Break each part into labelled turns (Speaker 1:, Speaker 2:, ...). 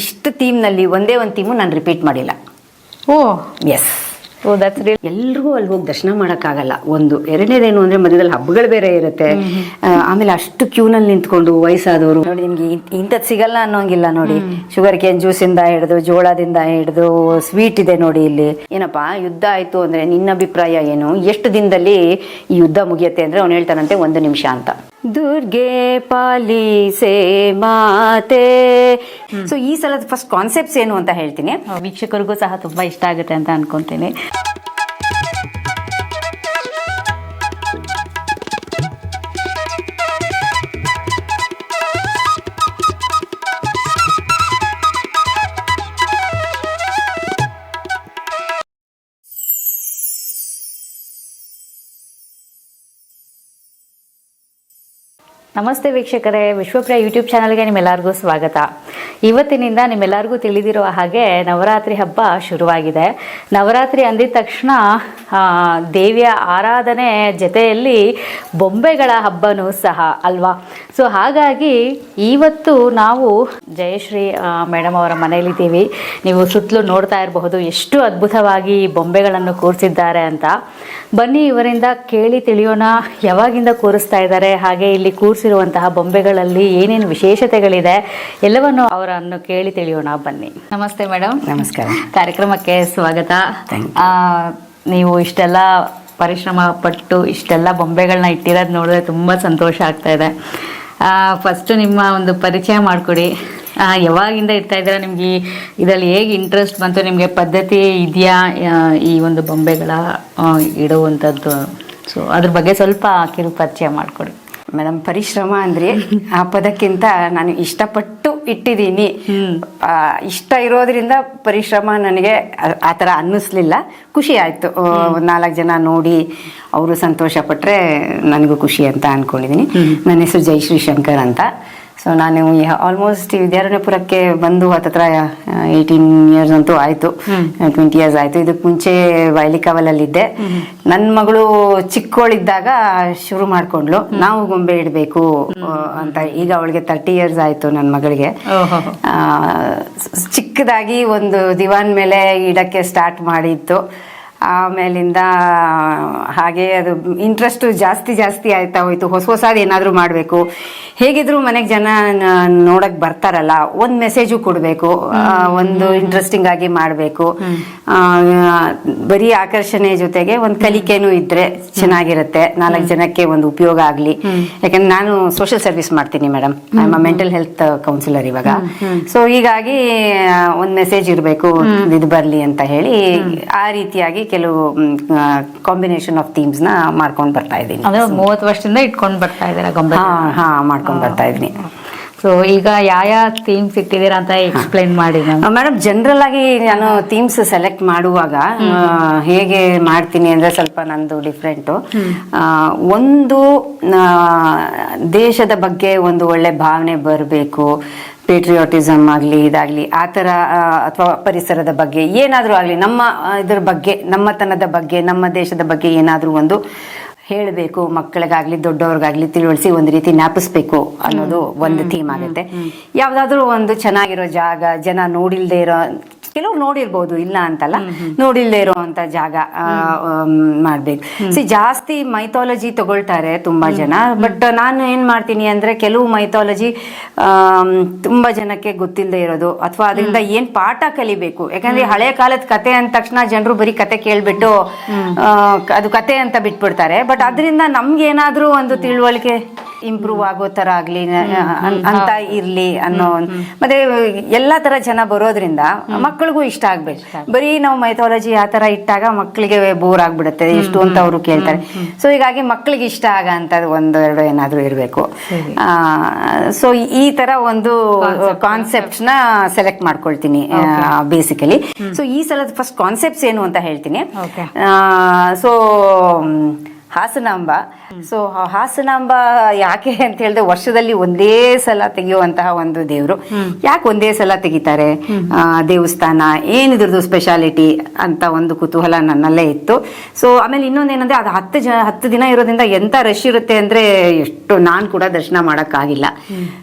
Speaker 1: ಇಷ್ಟು ಥೀಮ್ನಲ್ಲಿ ಒಂದೇ ಒಂದು ಥೀಮು ನಾನು ರಿಪೀಟ್ ಮಾಡಿಲ್ಲ.
Speaker 2: ಓ
Speaker 1: ಎಸ್.
Speaker 2: Oh that's real.
Speaker 1: ಎಲ್ರಿಗೂ ಅಲ್ಲಿ ಹೋಗಿ ದರ್ಶನ ಮಾಡೋಕ್ಕಾಗಲ್ಲ. ಒಂದು ಎರಡನೇದೇನು ಅಂದರೆ ಮಧ್ಯದಲ್ಲಿ ಹಬ್ಬಗಳು ಬೇರೆ ಇರುತ್ತೆ. ಆಮೇಲೆ ಅಷ್ಟು ಕ್ಯೂನಲ್ಲಿ ನಿಂತ್ಕೊಂಡು ವಯಸ್ಸಾದವರು ನೋಡಿ, ನಿಮ್ಗೆ ಇಂಥದ್ದು ಸಿಗಲ್ಲ ಅನ್ನೋಂಗಿಲ್ಲ ನೋಡಿ. ಶುಗರ್ ಕೇನ್ ಜ್ಯೂಸಿಂದ ಹಿಡಿದು ಜೋಳದಿಂದ ಹಿಡಿದು ಸ್ವೀಟ್ ಇದೆ ನೋಡಿ. ಇಲ್ಲಿ ಏನಪ್ಪಾ ಯುದ್ಧ ಆಯ್ತು ಅಂದ್ರೆ ನಿನ್ನ ಅಭಿಪ್ರಾಯ ಏನು, ಎಷ್ಟು ದಿನದಲ್ಲಿ ಈ ಯುದ್ಧ ಮುಗಿಯುತ್ತೆ ಅಂದ್ರೆ ಅವ್ನು ಹೇಳ್ತಾನಂತೆ 1 ನಿಮಿಷ ಅಂತ. ದುರ್ಗೆ ಪಾಲಿಸೆ ಮಾತೆ. ಸೊ ಈ ಸಲದ ಫಸ್ಟ್ ಕಾನ್ಸೆಪ್ಟ್ಸ್ ಏನು ಅಂತ ಹೇಳ್ತೀನಿ.
Speaker 2: ವೀಕ್ಷಕರಿಗೂ ಸಹ ತುಂಬಾ ಇಷ್ಟ ಆಗುತ್ತೆ ಅಂತ ಅನ್ಕೊಂತೀನಿ. ನಮಸ್ತೆ ವೀಕ್ಷಕರೇ, ವಿಶ್ವಪ್ರಿಯ ಯೂಟ್ಯೂಬ್ ಚಾನಲ್ಗೆ ನಿಮ್ಮೆಲ್ಲರಿಗೂ ಸ್ವಾಗತ. ಇವತ್ತಿನಿಂದ ನಿಮ್ಮೆಲ್ಲರಿಗೂ ತಿಳಿದಿರುವ ಹಾಗೆ ನವರಾತ್ರಿ ಹಬ್ಬ ಶುರುವಾಗಿದೆ. ನವರಾತ್ರಿ ಅಂದಿದ ತಕ್ಷಣ ದೇವಿಯ ಆರಾಧನೆ ಜೊತೆಯಲ್ಲಿ ಬೊಂಬೆಗಳ ಹಬ್ಬನೂ ಸಹ ಅಲ್ವಾ. ಸೊ ಹಾಗಾಗಿ ಇವತ್ತು ನಾವು ಜಯಶ್ರೀ ಮೇಡಮ್ ಅವರ ಮನೆಯಲ್ಲಿದ್ದೀವಿ. ನೀವು ಸುತ್ತಲೂ ನೋಡ್ತಾ ಇರಬಹುದು ಎಷ್ಟು ಅದ್ಭುತವಾಗಿ ಬೊಂಬೆಗಳನ್ನು ಕೂರಿಸಿದ್ದಾರೆ ಅಂತ. ಬನ್ನಿ ಇವರಿಂದ ಕೇಳಿ ತಿಳಿಯೋಣ, ಯಾವಾಗಿಂದ ಕೂರಿಸ್ತಾ ಇದ್ದಾರೆ, ಹಾಗೆ ಇಲ್ಲಿ ಕೂರಿಸಿರುವಂತಹ ಬೊಂಬೆಗಳಲ್ಲಿ ಏನೇನು ವಿಶೇಷತೆಗಳಿದೆ ಎಲ್ಲವನ್ನು ಅವರನ್ನು ಕೇಳಿ ತಿಳಿಯೋಣ. ಬನ್ನಿ. ನಮಸ್ತೆ ಮೇಡಮ್.
Speaker 1: ನಮಸ್ಕಾರ.
Speaker 2: ಕಾರ್ಯಕ್ರಮಕ್ಕೆ ಸ್ವಾಗತ. ನೀವು ಇಷ್ಟೆಲ್ಲ ಪರಿಶ್ರಮ ಪಟ್ಟು ಇಷ್ಟೆಲ್ಲ ಬೊಂಬೆಗಳನ್ನ ಇಟ್ಟಿರೋದು ನೋಡಿದ್ರೆ ತುಂಬ ಸಂತೋಷ ಆಗ್ತಾ ಇದೆ. ಫಸ್ಟ್ ನಿಮ್ಮ ಒಂದು ಪರಿಚಯ ಮಾಡಿಕೊಡಿ. ಯಾವಾಗಿಂದ ಇಡ್ತಾ ಇದ್ದೀರಾ, ನಿಮ್ಗೆ ಇದರಲ್ಲಿ ಹೇಗೆ ಇಂಟ್ರೆಸ್ಟ್ ಬಂತು, ನಿಮಗೆ ಪದ್ಧತಿ ಇದೆಯಾ ಈ ಒಂದು ಬೊಂಬೆಗಳ ಇಡುವಂಥದ್ದು? ಸೊ ಅದ್ರ ಬಗ್ಗೆ ಸ್ವಲ್ಪ ಕಿರು ಪರಿಚಯ ಮಾಡಿಕೊಡಿ.
Speaker 1: ಮೇಡಮ್, ಪರಿಶ್ರಮ ಅಂದ್ರೆ ಆ ಪದಕ್ಕಿಂತ ನಾನು ಇಷ್ಟಪಟ್ಟು ಇಟ್ಟಿದ್ದೀನಿ. ಇಷ್ಟ ಇರೋದ್ರಿಂದ ಪರಿಶ್ರಮ ನನಗೆ ಆ ಥರ ಅನ್ನಿಸ್ಲಿಲ್ಲ. ಖುಷಿ ಆಯಿತು. 4 ಜನ ನೋಡಿ ಅವರು ಸಂತೋಷ ಪಟ್ಟರೆ ನನಗೂ ಖುಷಿ ಅಂತ ಅಂದ್ಕೊಂಡಿದ್ದೀನಿ. ನನ್ನ ಹೆಸರು ಜಯಶ್ರೀ ಶಂಕರ್ ಅಂತ. ಸೊ ನಾನು ಆಲ್ಮೋಸ್ಟ್ ವಿದ್ಯಾರಣ್ಯಪುರಕ್ಕೆ ಬಂದು ಹತ್ತತ್ರ 18 years ಅಂತೂ ಆಯಿತು. 20 years ಆಯಿತು. ಇದಕ್ಕೆ ಮುಂಚೆ ವೈಲಿಕಾವಲಲ್ಲಿದ್ದೆ. ನನ್ನ ಮಗಳು ಚಿಕ್ಕವಳಿದ್ದಾಗ ಶುರು ಮಾಡಿಕೊಂಡ್ಲು, ನಾವು ಗೊಂಬೆ ಇಡಬೇಕು ಅಂತ. ಈಗ ಅವಳಿಗೆ 30 years ಆಯಿತು ನನ್ನ ಮಗಳಿಗೆ. ಚಿಕ್ಕದಾಗಿ ಒಂದು ದಿವಾನ್ ಮೇಲೆ ಇಡಕ್ಕೆ ಸ್ಟಾರ್ಟ್ ಮಾಡಿತ್ತು. ಆಮೇಲಿಂದ ಹಾಗೆ ಅದು ಇಂಟ್ರೆಸ್ಟು ಜಾಸ್ತಿ ಆಯ್ತಾ ಹೋಯ್ತು. ಹೊಸದು ಏನಾದರೂ ಮಾಡಬೇಕು. ಹೇಗಿದ್ರು ಮನೆಗೆ ಜನ ನೋಡಕ್ ಬರ್ತಾರಲ್ಲ, ಒಂದು ಮೆಸೇಜು ಕೊಡಬೇಕು, ಒಂದು ಇಂಟ್ರೆಸ್ಟಿಂಗ್ ಆಗಿ ಮಾಡಬೇಕು. ಬರೀ ಆಕರ್ಷಣೆ ಜೊತೆಗೆ ಒಂದು ಕಲಿಕೆನೂ ಇದ್ರೆ ಚೆನ್ನಾಗಿರುತ್ತೆ. 4 ಜನಕ್ಕೆ ಒಂದು ಉಪಯೋಗ ಆಗಲಿ. ಯಾಕಂದ್ರೆ ನಾನು ಸೋಷಿಯಲ್ ಸರ್ವಿಸ್ ಮಾಡ್ತೀನಿ madam. I am mental health counsellor ಇವಾಗ. ಸೊ ಹೀಗಾಗಿ ಒಂದು ಮೆಸೇಜ್ ಇರಬೇಕು, ಇದು ಬರಲಿ ಅಂತ ಹೇಳಿ ಆ ರೀತಿಯಾಗಿ ಕೆಲವು ಕಾಂಬಿನೇಷನ್ ಆಫ್ ಥೀಮ್ಸ್ ನ ಮಾಡ್ಕೊಂಡು ಬರ್ತಾ ಇದ್ದೀನಿ.
Speaker 2: 30 ವರ್ಷದಿಂದ ಇಟ್ಕೊಂಡು ಬರ್ತಾ ಇದ್ದೀರಾ ಗೊಂಬೆ?
Speaker 1: ಮಾಡ್ಕೊಂಡು ಬರ್ತಾ ಇದ್ದೀನಿ.
Speaker 2: ಸೊ ಈಗ ಯಾವ ಥೀಮ್ಸ್ ಇಟ್ಟಿದ್ದೀರಾ ಅಂತ ಎಕ್ಸ್ಪ್ಲೈನ್ ಮಾಡಿ
Speaker 1: ಮೇಡಮ್. ಜನರಲ್ ಆಗಿ ನಾನು ಥೀಮ್ಸ್ ಸೆಲೆಕ್ಟ್ ಮಾಡುವಾಗ ಹೇಗೆ ಮಾಡ್ತೀನಿ ಅಂದ್ರೆ ಸ್ವಲ್ಪ ನಂದು ಡಿಫ್ರೆಂಟು. ಒಂದು ದೇಶದ ಬಗ್ಗೆ ಒಂದು ಒಳ್ಳೆ ಭಾವನೆ ಬರಬೇಕು. ಪೇಟ್ರಿಯಾಟಿಸಮ್ ಆಗಲಿ, ಇದಾಗಲಿ, ಆ ಥರ, ಅಥವಾ ಪರಿಸರದ ಬಗ್ಗೆ ಏನಾದರೂ ಆಗಲಿ, ನಮ್ಮ ಇದ್ರ ಬಗ್ಗೆ, ನಮ್ಮತನದ ಬಗ್ಗೆ, ನಮ್ಮ ದೇಶದ ಬಗ್ಗೆ ಏನಾದರೂ ಒಂದು ಹೇಳಬೇಕು. ಮಕ್ಕಳಿಗಾಗ್ಲಿ ದೊಡ್ಡವ್ರಿಗಾಗ್ಲಿ ತಿಳಿಸಿ ಒಂದು ರೀತಿ ಜ್ಞಾಪಿಸ್ಬೇಕು ಅನ್ನೋದು ಒಂದು ಥೀಮ್ ಆಗುತ್ತೆ. ಯಾವುದಾದ್ರೂ ಒಂದು ಚೆನ್ನಾಗಿರೋ ಜಾಗ, ಜನ ನೋಡಿಲ್ದೇ ಇರೋ, ಕೆಲವ್ರು ನೋಡಿರ್ಬೋದು, ಇಲ್ಲ ಅಂತಲ್ಲ, ನೋಡಿಲ್ದೇ ಇರೋ ಅಂತ ಜಾಗ ಮಾಡ್ಬೇಕು. ಜಾಸ್ತಿ ಮೈಥಾಲಜಿ ತಗೊಳ್ತಾರೆ ತುಂಬಾ ಜನ. ಬಟ್ ನಾನು ಏನ್ ಮಾಡ್ತೀನಿ ಅಂದ್ರೆ, ಕೆಲವು ಮೈಥಾಲಜಿ ತುಂಬಾ ಜನಕ್ಕೆ ಗೊತ್ತಿಲ್ಲದೆ ಇರೋದು, ಅಥವಾ ಅದರಿಂದ ಏನ್ ಪಾಠ ಕಲಿಬೇಕು. ಯಾಕಂದ್ರೆ ಹಳೆ ಕಾಲದ ಕತೆ ಅಂದ ತಕ್ಷಣ ಜನರು ಬರೀ ಕತೆ ಕೇಳ್ಬಿಟ್ಟು ಅದು ಕತೆ ಅಂತ ಬಿಟ್ಬಿಡ್ತಾರೆ. ಬಟ್ ಅದರಿಂದ ನಮ್ಗೆ ಏನಾದ್ರೂ ಒಂದು ತಿಳುವಳಿಕೆ ಇಂಪ್ರೂವ್ ಆಗೋ ತರ ಆಗ್ಲಿ ಅಂತ ಇರ್ಲಿ ಅನ್ನೋ. ಮತ್ತೆ ಎಲ್ಲಾ ತರ ಜನ ಬರೋದ್ರಿಂದ ಮಕ್ಕಳಿಗೂ ಇಷ್ಟ ಆಗ್ಬೇಕು. ಬರೀ ನಾವು ಮೈಥಾಲಜಿ ಆ ತರ ಇಟ್ಟಾಗ ಮಕ್ಕಳಿಗೆ ಬೋರ್ ಆಗ್ಬಿಡುತ್ತೆ ಎಷ್ಟು ಅಂತ ಅವರು ಕೇಳ್ತಾರೆ. ಸೊ ಹೀಗಾಗಿ ಮಕ್ಕಳಿಗೆ ಇಷ್ಟ ಆಗ ಅಂತ 1-2 ಏನಾದ್ರೂ ಇರ್ಬೇಕು. ಸೊ ಈ ತರ ಒಂದು ಕಾನ್ಸೆಪ್ಟ್ಸ್ ನ ಸೆಲೆಕ್ಟ್ ಮಾಡ್ಕೊಳ್ತೀನಿ ಬೇಸಿಕಲಿ. ಸೊ ಈ ಸಲದ ಫಸ್ಟ್ ಕಾನ್ಸೆಪ್ಟ್ಸ್ ಏನು ಅಂತ ಹೇಳ್ತೀನಿ. ಸೊ ಹಾಸನಾಂಬ. ಸೊ ಹಾಸನಾಂಬ ಯಾಕೆ ಅಂತ ಹೇಳಿದ್ರೆ ವರ್ಷದಲ್ಲಿ ಒಂದೇ ಸಲ ತೆಗೆಯುವಂತಹ ಒಂದು ದೇವ್ರು. ಯಾಕೆ ಒಂದೇ ಸಲ ತೆಗಿತಾರೆ ದೇವಸ್ಥಾನ, ಏನಿದ್ರದ್ದು ಸ್ಪೆಷಾಲಿಟಿ ಅಂತ ಒಂದು ಕುತೂಹಲ ನನ್ನಲ್ಲೇ ಇತ್ತು. ಸೊ ಆಮೇಲೆ ಇನ್ನೊಂದೇನಂದ್ರೆ ಅದು 10 ದಿನ ಇರೋದ್ರಿಂದ ಎಂತ ರಶ್ ಇರುತ್ತೆ ಅಂದ್ರೆ ಎಷ್ಟು ನಾನು ಕೂಡ ದರ್ಶನ ಮಾಡಕ್ಕಾಗಿಲ್ಲ.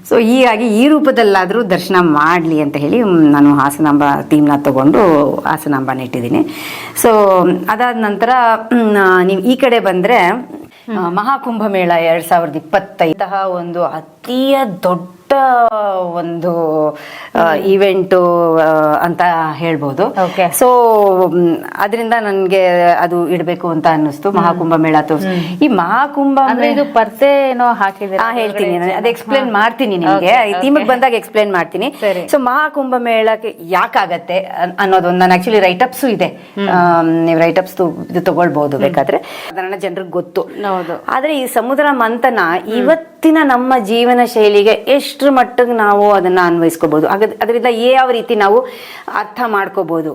Speaker 1: ಸೊ ಹೀಗಾಗಿ ಈ ರೂಪದಲ್ಲಾದ್ರೂ ದರ್ಶನ ಮಾಡ್ಲಿ ಅಂತ ಹೇಳಿ ನಾನು ಹಾಸನಾಂಬ ಥೀಮ್ನ ತಗೊಂಡು ಹಾಸನಾಂಬನ ಇಟ್ಟಿದ್ದೀನಿ. ಸೊ ಅದಾದ ನಂತರ ನೀವು ಈ ಕಡೆ ಬಂದ್ರೆ ಮಹಾಕುಂಭಮೇಳ 2025 ಒಂದು ಅತಿಯ ದೊಡ್ಡ ಒಂದು ಇವೆಂಟು ಅಂತ ಹೇಳ್ಬೋದು. ಸೊ ಅದರಿಂದ ನನ್ಗೆ ಅದು ಇಡಬೇಕು ಅಂತ ಅನ್ನಿಸ್ತು. ಮಹಾಕುಂಭಮೇಳ ಈ ಮಹಾಕುಂಭ
Speaker 2: ಇದು ಪರ್ದೆ ಏನೋ ಹಾಕಿದ್ರೆ
Speaker 1: ಹೇಳ್ತೀನಿ, ಅದು ಎಕ್ಸ್ಪ್ಲೇನ್ ಮಾಡ್ತೀನಿ ನಿಮಗೆ, ಥೀಮಿಗೆ ಬಂದಾಗ ಎಕ್ಸ್ಪ್ಲೇನ್ ಮಾಡ್ತೀನಿ. ಸೊ ಮಹಾಕುಂಭಮೇಳಕ್ಕೆ ಯಾಕಾಗತ್ತೆ ಅನ್ನೋದೊಂದು ನಾನು ಆಕ್ಚುಲಿ ರೈಟಪ್ಸು ಇದೆ, ನೀವು ರೈಟಪ್ಸ್ ಇದು ತಗೊಳ್ಬಹುದು ಬೇಕಾದ್ರೆ, ಅದನ್ನ ಜನರಿಗೆ ಗೊತ್ತು. ಆದ್ರೆ ಈ ಸಮುದ್ರ ಮಂಥನ ಇವತ್ತಿನ ನಮ್ಮ ಜೀವನ ಶೈಲಿಗೆ ಎಷ್ಟರ ಮಟ್ಟಿಗೆ ನಾವು ಅದನ್ನ ಅನ್ವಯಿಸ್ಕೋಬಹುದು, ಅದರಿಂದ ಯಾವ ರೀತಿ ನಾವು ಅರ್ಥ ಮಾಡ್ಕೋಬಹುದು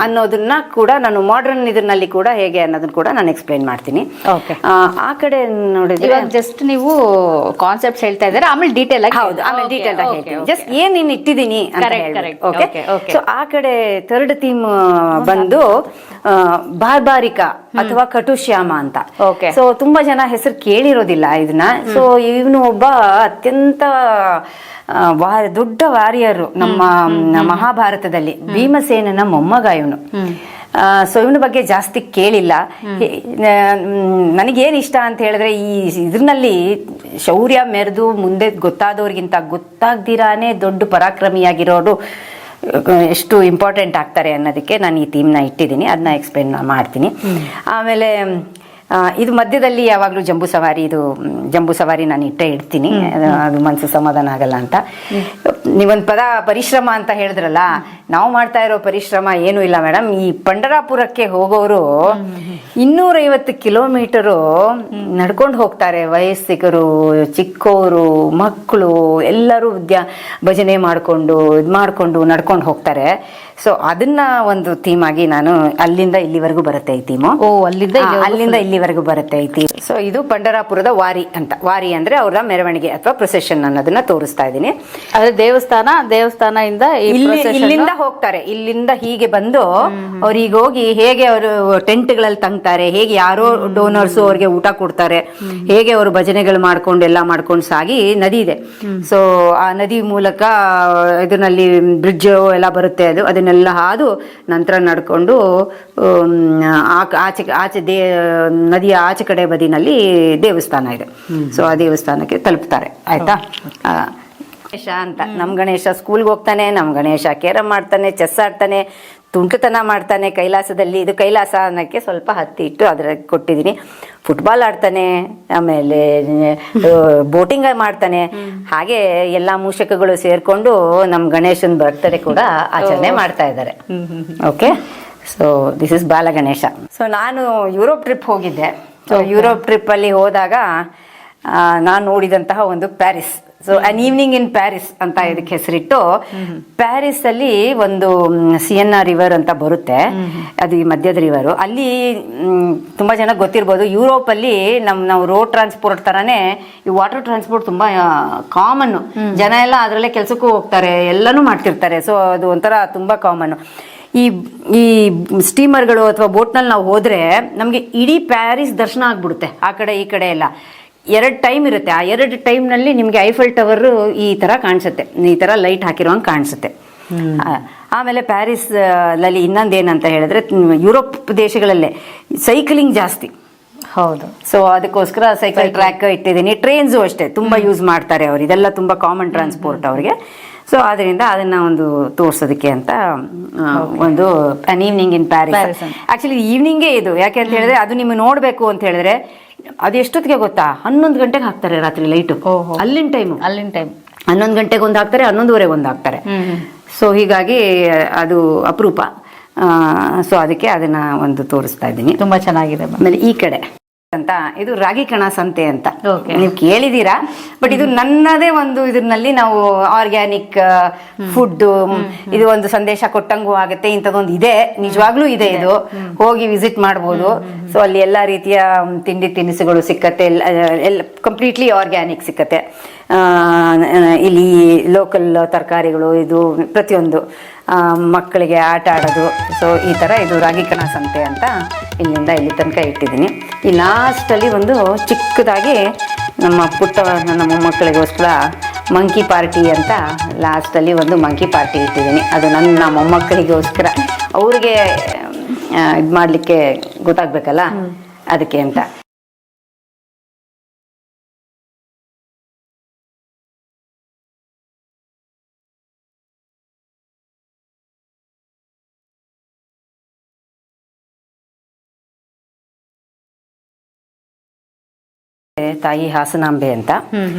Speaker 1: ಅನ್ನೋದನ್ನ ಕೂಡ ನಾನು ಮಾಡರ್ನ್ ಇದರಲ್ಲಿ ಕೂಡ ಹೇಗೆ ಅನ್ನೋದನ್ನ ಕೂಡ ನಾನು ಎಕ್ಸ್ಪ್ಲೈನ್ ಮಾಡ್ತೀನಿ. ಆ ಕಡೆ ನೋಡಿದ್ರೆ
Speaker 2: ಜಸ್ಟ್ ನೀವು ಕಾನ್ಸೆಪ್ಟ್ ಹೇಳ್ತಾ ಇದ್ದಾರೆ, ಆಮೇಲೆ ಡೀಟೇಲ್ ಆಗಿ.
Speaker 1: ಹೌದು, ಆಮೇಲೆ ಡೀಟೇಲ್ ಆಗಿ ಹೇಳ್ತೀನಿ. ಜಸ್ಟ್ ಏನ್ ನೀನ್ ಇಟ್ಟಿದ್ದೀನಿ ಅಂತ ಹೇಳ್ಬೇಕು. ಓಕೆ. ಸೊ ಆ ಕಡೆ ಥರ್ಡ್ ಥೀಮ್ ಬಂದು ಬಾರ್ಬಾರಿಕಾ ಅಥವಾ ಕಟುಶ್ಯಾಮ ಅಂತ. ಸೊ ತುಂಬಾ ಜನ ಹೆಸರು ಕೇಳಿರೋದಿಲ್ಲ ಇದನ್ನ. ಸೊ ಇವನು ಒಬ್ಬ ಅತ್ಯಂತ ದೊಡ್ಡ ವಾರಿಯರು ನಮ್ಮ ಮಹಾಭಾರತದಲ್ಲಿ, ಭೀಮಸೇನನ ಮೊಮ್ಮಗ ಇವನು. ಸೊ ಇವನ ಬಗ್ಗೆ ಜಾಸ್ತಿ ಕೇಳಿಲ್ಲ. ನನಗೇನ್ ಇಷ್ಟ ಅಂತ ಹೇಳಿದ್ರೆ ಈ ಇದ್ರಲ್ಲಿ ಶೌರ್ಯ ಮೆರೆದು ಮುಂದೆ ಗೊತ್ತಾದವ್ರಿಗಿಂತ ಗೊತ್ತಾಗ್ದಿರಾನೇ ದೊಡ್ಡ ಪರಾಕ್ರಮಿಯಾಗಿರೋರು ಎಷ್ಟು ಇಂಪಾರ್ಟೆಂಟ್ ಆಗ್ತಾರೆ ಅನ್ನೋದಕ್ಕೆ ನಾನು ಈ ಥೀಮ್ನ ಇಟ್ಟಿದ್ದೀನಿ. ಅದನ್ನ ಎಕ್ಸ್ಪ್ಲೇನ್ ಮಾಡ್ತೀನಿ. ಆಮೇಲೆ ಇದು ಮಧ್ಯದಲ್ಲಿ ಯಾವಾಗಲೂ ಜಂಬೂ ಸವಾರಿ ನಾನು ಇಡ್ತೀನಿ, ಅದು ಮನಸ್ಸು ಸಮಾಧಾನ ಆಗಲ್ಲ ಅಂತ. ನೀವೊಂದು ಪದ ಪರಿಶ್ರಮ ಅಂತ ಹೇಳಿದ್ರಲ್ಲ, ನಾವು ಮಾಡ್ತಾ ಇರೋ ಪರಿಶ್ರಮ ಏನೂ ಇಲ್ಲ ಮೇಡಮ್. ಈ ಪಂಡರಾಪುರಕ್ಕೆ ಹೋಗೋರು 250 ಕಿಲೋಮೀಟರು ನಡ್ಕೊಂಡು ಹೋಗ್ತಾರೆ. ವಯಸ್ಸಿಗರು, ಚಿಕ್ಕೋರು, ಮಕ್ಕಳು ಎಲ್ಲರೂ ಭಜನೆ ಮಾಡಿಕೊಂಡು ನಡ್ಕೊಂಡು ಹೋಗ್ತಾರೆ. ಸೊ ಅದನ್ನ ಒಂದು ಥೀಮ್ ಆಗಿ ನಾನು ಅಲ್ಲಿಂದ ಇಲ್ಲಿವರೆಗೂ ಬರುತ್ತೆ ಈ ಥೀಮು. ಅಲ್ಲಿಂದ ಇಲ್ಲಿವರೆಗೂ ಬರುತ್ತೆ ಈ ಥೀಮ್. ಸೊ ಇದು ಪಂಡರಾಪುರದ ವಾರಿ ಅಂತ. ವಾರಿ ಅಂದ್ರೆ ಅವರ ಮೆರವಣಿಗೆ ಅಥವಾ ಪ್ರೊಸೆಷನ್ ಅನ್ನೋದನ್ನ ತೋರಿಸ್ತಾ ಇದ್ದೀನಿ.
Speaker 2: ಅದೇ ದೇವಸ್ಥಾನದಿಂದ
Speaker 1: ಇಲ್ಲಿಂದ ಹೋಗ್ತಾರೆ, ಇಲ್ಲಿಂದ ಹೀಗೆ ಬಂದು ಅವ್ರಿಗೆ ಹೋಗಿ ಹೇಗೆ ಅವರು ಟೆಂಟ್ಗಳಲ್ಲಿ ತಂಗ್ತಾರೆ, ಹೇಗೆ ಯಾರೋ ಡೋನರ್ಸ್ ಅವ್ರಿಗೆ ಊಟ ಕೊಡ್ತಾರೆ, ಹೇಗೆ ಅವರು ಭಜನೆಗಳು ಮಾಡ್ಕೊಂಡು ಸಾಗಿ ನದಿ ಇದೆ. ಸೊ ಆ ನದಿ ಮೂಲಕ ಇದರಲ್ಲಿ ಬ್ರಿಡ್ಜ್ ಎಲ್ಲ ಬರುತ್ತೆ, ಅದನ್ನೆಲ್ಲ ಹಾದು ನಂತರ ನಡ್ಕೊಂಡು ಆಚೆ ನದಿಯ ಆಚೆ ಕಡೆ ಬದಿನಲ್ಲಿ ದೇವಸ್ಥಾನ ಇದೆ. ಸೊ ಆ ದೇವಸ್ಥಾನಕ್ಕೆ ತಲುಪ್ತಾರೆ. ಆಯ್ತಾ? ಗಣೇಶ ಅಂತ, ನಮ್ ಗಣೇಶ ಸ್ಕೂಲ್ಗೆ ಹೋಗ್ತಾನೆ, ನಮ್ ಗಣೇಶ ಕೇರಂ ಮಾಡ್ತಾನೆ, ಚೆಸ್ ಆಡ್ತಾನೆ, ತುಂಟತನ ಮಾಡ್ತಾನೆ ಕೈಲಾಸದಲ್ಲಿ. ಇದು ಕೈಲಾಸ ಅನ್ನಕ್ಕೆ ಸ್ವಲ್ಪ ಹತ್ತಿ ಇಟ್ಟು ಅದ್ರ ಕೊಟ್ಟಿದ್ದೀನಿ. ಫುಟ್ಬಾಲ್ ಆಡ್ತಾನೆ, ಆಮೇಲೆ ಬೋಟಿಂಗ್ ಮಾಡ್ತಾನೆ. ಹಾಗೆ ಎಲ್ಲಾ ಮೂಷಕಗಳು ಸೇರ್ಕೊಂಡು ನಮ್ ಗಣೇಶನ್ ಬರ್ತ್ಡೇ ಕೂಡ ಆಚರಣೆ ಮಾಡ್ತಾ ಇದ್ದಾರೆ. ಓಕೆ. ಸೊ ದಿಸ್ ಇಸ್ ಬಾಲ ಗಣೇಶ. ಸೊ ನಾನು ಯುರೋಪ್ ಟ್ರಿಪ್ ಹೋಗಿದ್ದೆ. ಸೊ ಯುರೋಪ್ ಟ್ರಿಪ್ ಅಲ್ಲಿ ಹೋದಾಗ ನಾನು ನೋಡಿದಂತಹ ಒಂದು Paris. So an evening in Paris ಅಂತ ಇದಕ್ಕೆ ಹೆಸರಿಟ್ಟು, ಪ್ಯಾರಿಸ್ ಅಲ್ಲಿ ಒಂದು ಸಿಯನ್ನಾ ರಿವರ್ ಅಂತ ಬರುತ್ತೆ, ಅದು ಈ ಮಧ್ಯದ ರಿವರು. ಅಲ್ಲಿ ತುಂಬಾ ಜನ ಗೊತ್ತಿರ್ಬೋದು, ಯುರೋಪ್ ಅಲ್ಲಿ ನಾವು ರೋಡ್ ಟ್ರಾನ್ಸ್ಪೋರ್ಟ್ ತರಾನೇ ಈ ವಾಟರ್ ಟ್ರಾನ್ಸ್ಪೋರ್ಟ್ ತುಂಬಾ ಕಾಮನ್. ಜನ ಎಲ್ಲ ಅದರಲ್ಲೇ ಕೆಲ್ಸಕ್ಕೂ ಹೋಗ್ತಾರೆ, ಎಲ್ಲನೂ ಮಾಡ್ತಿರ್ತಾರೆ. ಸೊ ಅದು ಒಂಥರ ತುಂಬಾ ಕಾಮನ್. ಈ ಸ್ಟೀಮರ್ಗಳು ಅಥವಾ ಬೋಟ್ನಲ್ಲಿ ನಾವು ಹೋದ್ರೆ ನಮ್ಗೆ ಇಡೀ ಪ್ಯಾರಿಸ್ ದರ್ಶನ ಆಗ್ಬಿಡುತ್ತೆ. ಆ ಕಡೆ ಈ ಕಡೆ ಎಲ್ಲ 2 ಟೈಮ್ ಇರುತ್ತೆ. ಆ 2 ಟೈಮ್ನಲ್ಲಿ ನಿಮ್ಗೆ ಐಫಲ್ ಟವರ್ ಈ ತರ ಕಾಣಿಸುತ್ತೆ, ಈ ತರ ಲೈಟ್ ಹಾಕಿರೋಂಗೆ ಕಾಣಿಸುತ್ತೆ. ಆಮೇಲೆ ಪ್ಯಾರಿಸ್ ಅಲ್ಲಿ ಇನ್ನೊಂದೇನಂತ ಹೇಳಿದ್ರೆ, ಯುರೋಪ್ ದೇಶಗಳಲ್ಲೇ ಸೈಕ್ಲಿಂಗ್ ಜಾಸ್ತಿ.
Speaker 2: ಹೌದು.
Speaker 1: ಸೊ ಅದಕ್ಕೋಸ್ಕರ ಸೈಕಲ್ ಟ್ರ್ಯಾಕ್ ಇಟ್ಟಿದ್ದೀನಿ. ಟ್ರೈನ್ಸು ಅಷ್ಟೇ ತುಂಬಾ ಯೂಸ್ ಮಾಡ್ತಾರೆ ಅವರು, ಇದೆಲ್ಲ ತುಂಬಾ ಕಾಮನ್ ಟ್ರಾನ್ಸ್ಪೋರ್ಟ್ ಅವ್ರಿಗೆ. ಸೊ ಅದರಿಂದ ಅದನ್ನ ಒಂದು ತೋರ್ಸೋದಕ್ಕೆ ಅಂತ ಒಂದು ಅನ್ ಈವ್ನಿಂಗ್ ಇನ್ ಪ್ಯಾರಿಸ್. ಆಕ್ಚುಲಿ ಈವ್ನಿಂಗೇ ಇದು, ಯಾಕೆ ಅಂತ ಹೇಳಿದ್ರೆ ಅದು ನಿಮ್ಗೆ ನೋಡ್ಬೇಕು ಅಂತ ಹೇಳಿದ್ರೆ ಅದು ಎಷ್ಟೊತ್ತಿಗೆ ಗೊತ್ತಾ, 11 ಗಂಟೆಗೆ ಹಾಕ್ತಾರೆ ರಾತ್ರಿ ಲೈಟು. ಅಲ್ಲಿನ ಟೈಮ್ 11 ಗಂಟೆಗೆ ಒಂದು ಹಾಕ್ತಾರೆ, 11:30 ಒಂದು ಹಾಕ್ತಾರೆ. ಸೊ ಹೀಗಾಗಿ ಅದು ಅಪರೂಪ. ಸೊ ಅದಕ್ಕೆ ಅದನ್ನ ಒಂದು ತೋರಿಸ್ತಾ ಇದ್ದೀನಿ.
Speaker 2: ತುಂಬಾ ಚೆನ್ನಾಗಿದೆ.
Speaker 1: ಆಮೇಲೆ ಈ ಕಡೆ ಅಂತ, ಇದು ರಾಗಿ ಕಣ ಸಂತೆ ಅಂತ
Speaker 2: Okay.
Speaker 1: ನೀವು ಕೇಳಿದೀರಾ. ಬಟ್ ಇದು ನನ್ನದೇ ಒಂದು ಇದರಲ್ಲಿ ನಾವು ಆರ್ಗ್ಯಾನಿಕ್ ಫುಡ್, ಇದು ಒಂದು ಸಂದೇಶ ಕೊಟ್ಟಂಗೂ ಆಗುತ್ತೆ. ಇಂಥದ್ದೊಂದು ಇದೆ, ನಿಜವಾಗ್ಲೂ ಇದೆ. ಇದು ಹೋಗಿ ವಿಸಿಟ್ ಮಾಡ್ಬೋದು. ಸೊ ಅಲ್ಲಿ ಎಲ್ಲಾ ರೀತಿಯ ತಿಂಡಿ ತಿನಿಸುಗಳು ಸಿಕ್ಕತ್ತೆ, ಎಲ್ಲ ಕಂಪ್ಲೀಟ್ಲಿ ಆರ್ಗ್ಯಾನಿಕ್ ಸಿಕ್ಕತ್ತೆ. ಇಲ್ಲಿ ಲೋಕಲ್ ತರಕಾರಿಗಳು, ಇದು ಪ್ರತಿಯೊಂದು ಮಕ್ಕಳಿಗೆ ಆಟ ಆಡೋದು. ಸೊ ಈ ಥರ ಇದು ರಾಗಿ ಕಣ ಸಂತೆ ಅಂತ ಇಲ್ಲಿಂದ ಇಲ್ಲಿ ತನಕ ಇಟ್ಟಿದ್ದೀನಿ. ಈ ಲಾಸ್ಟಲ್ಲಿ ಒಂದು ಚಿಕ್ಕದಾಗಿ ನನ್ನ ಮೊಮ್ಮಕ್ಕಳಿಗೋಸ್ಕರ ಮಂಕಿ ಪಾರ್ಟಿ ಅಂತ ಲಾಸ್ಟಲ್ಲಿ ಒಂದು ಮಂಕಿ ಪಾರ್ಟಿ ಇಟ್ಟಿದ್ದೀನಿ. ಅದು ನನ್ನ ಮೊಮ್ಮಕ್ಕಳಿಗೋಸ್ಕರ, ಅವ್ರಿಗೆ ಇದು ಮಾಡಲಿಕ್ಕೆ ಗೊತ್ತಾಗಬೇಕಲ್ಲ, ಅದಕ್ಕೆ ಅಂತ. ತಾಯಿ ಹಾಸನಾಂಬೆ ಅಂತ.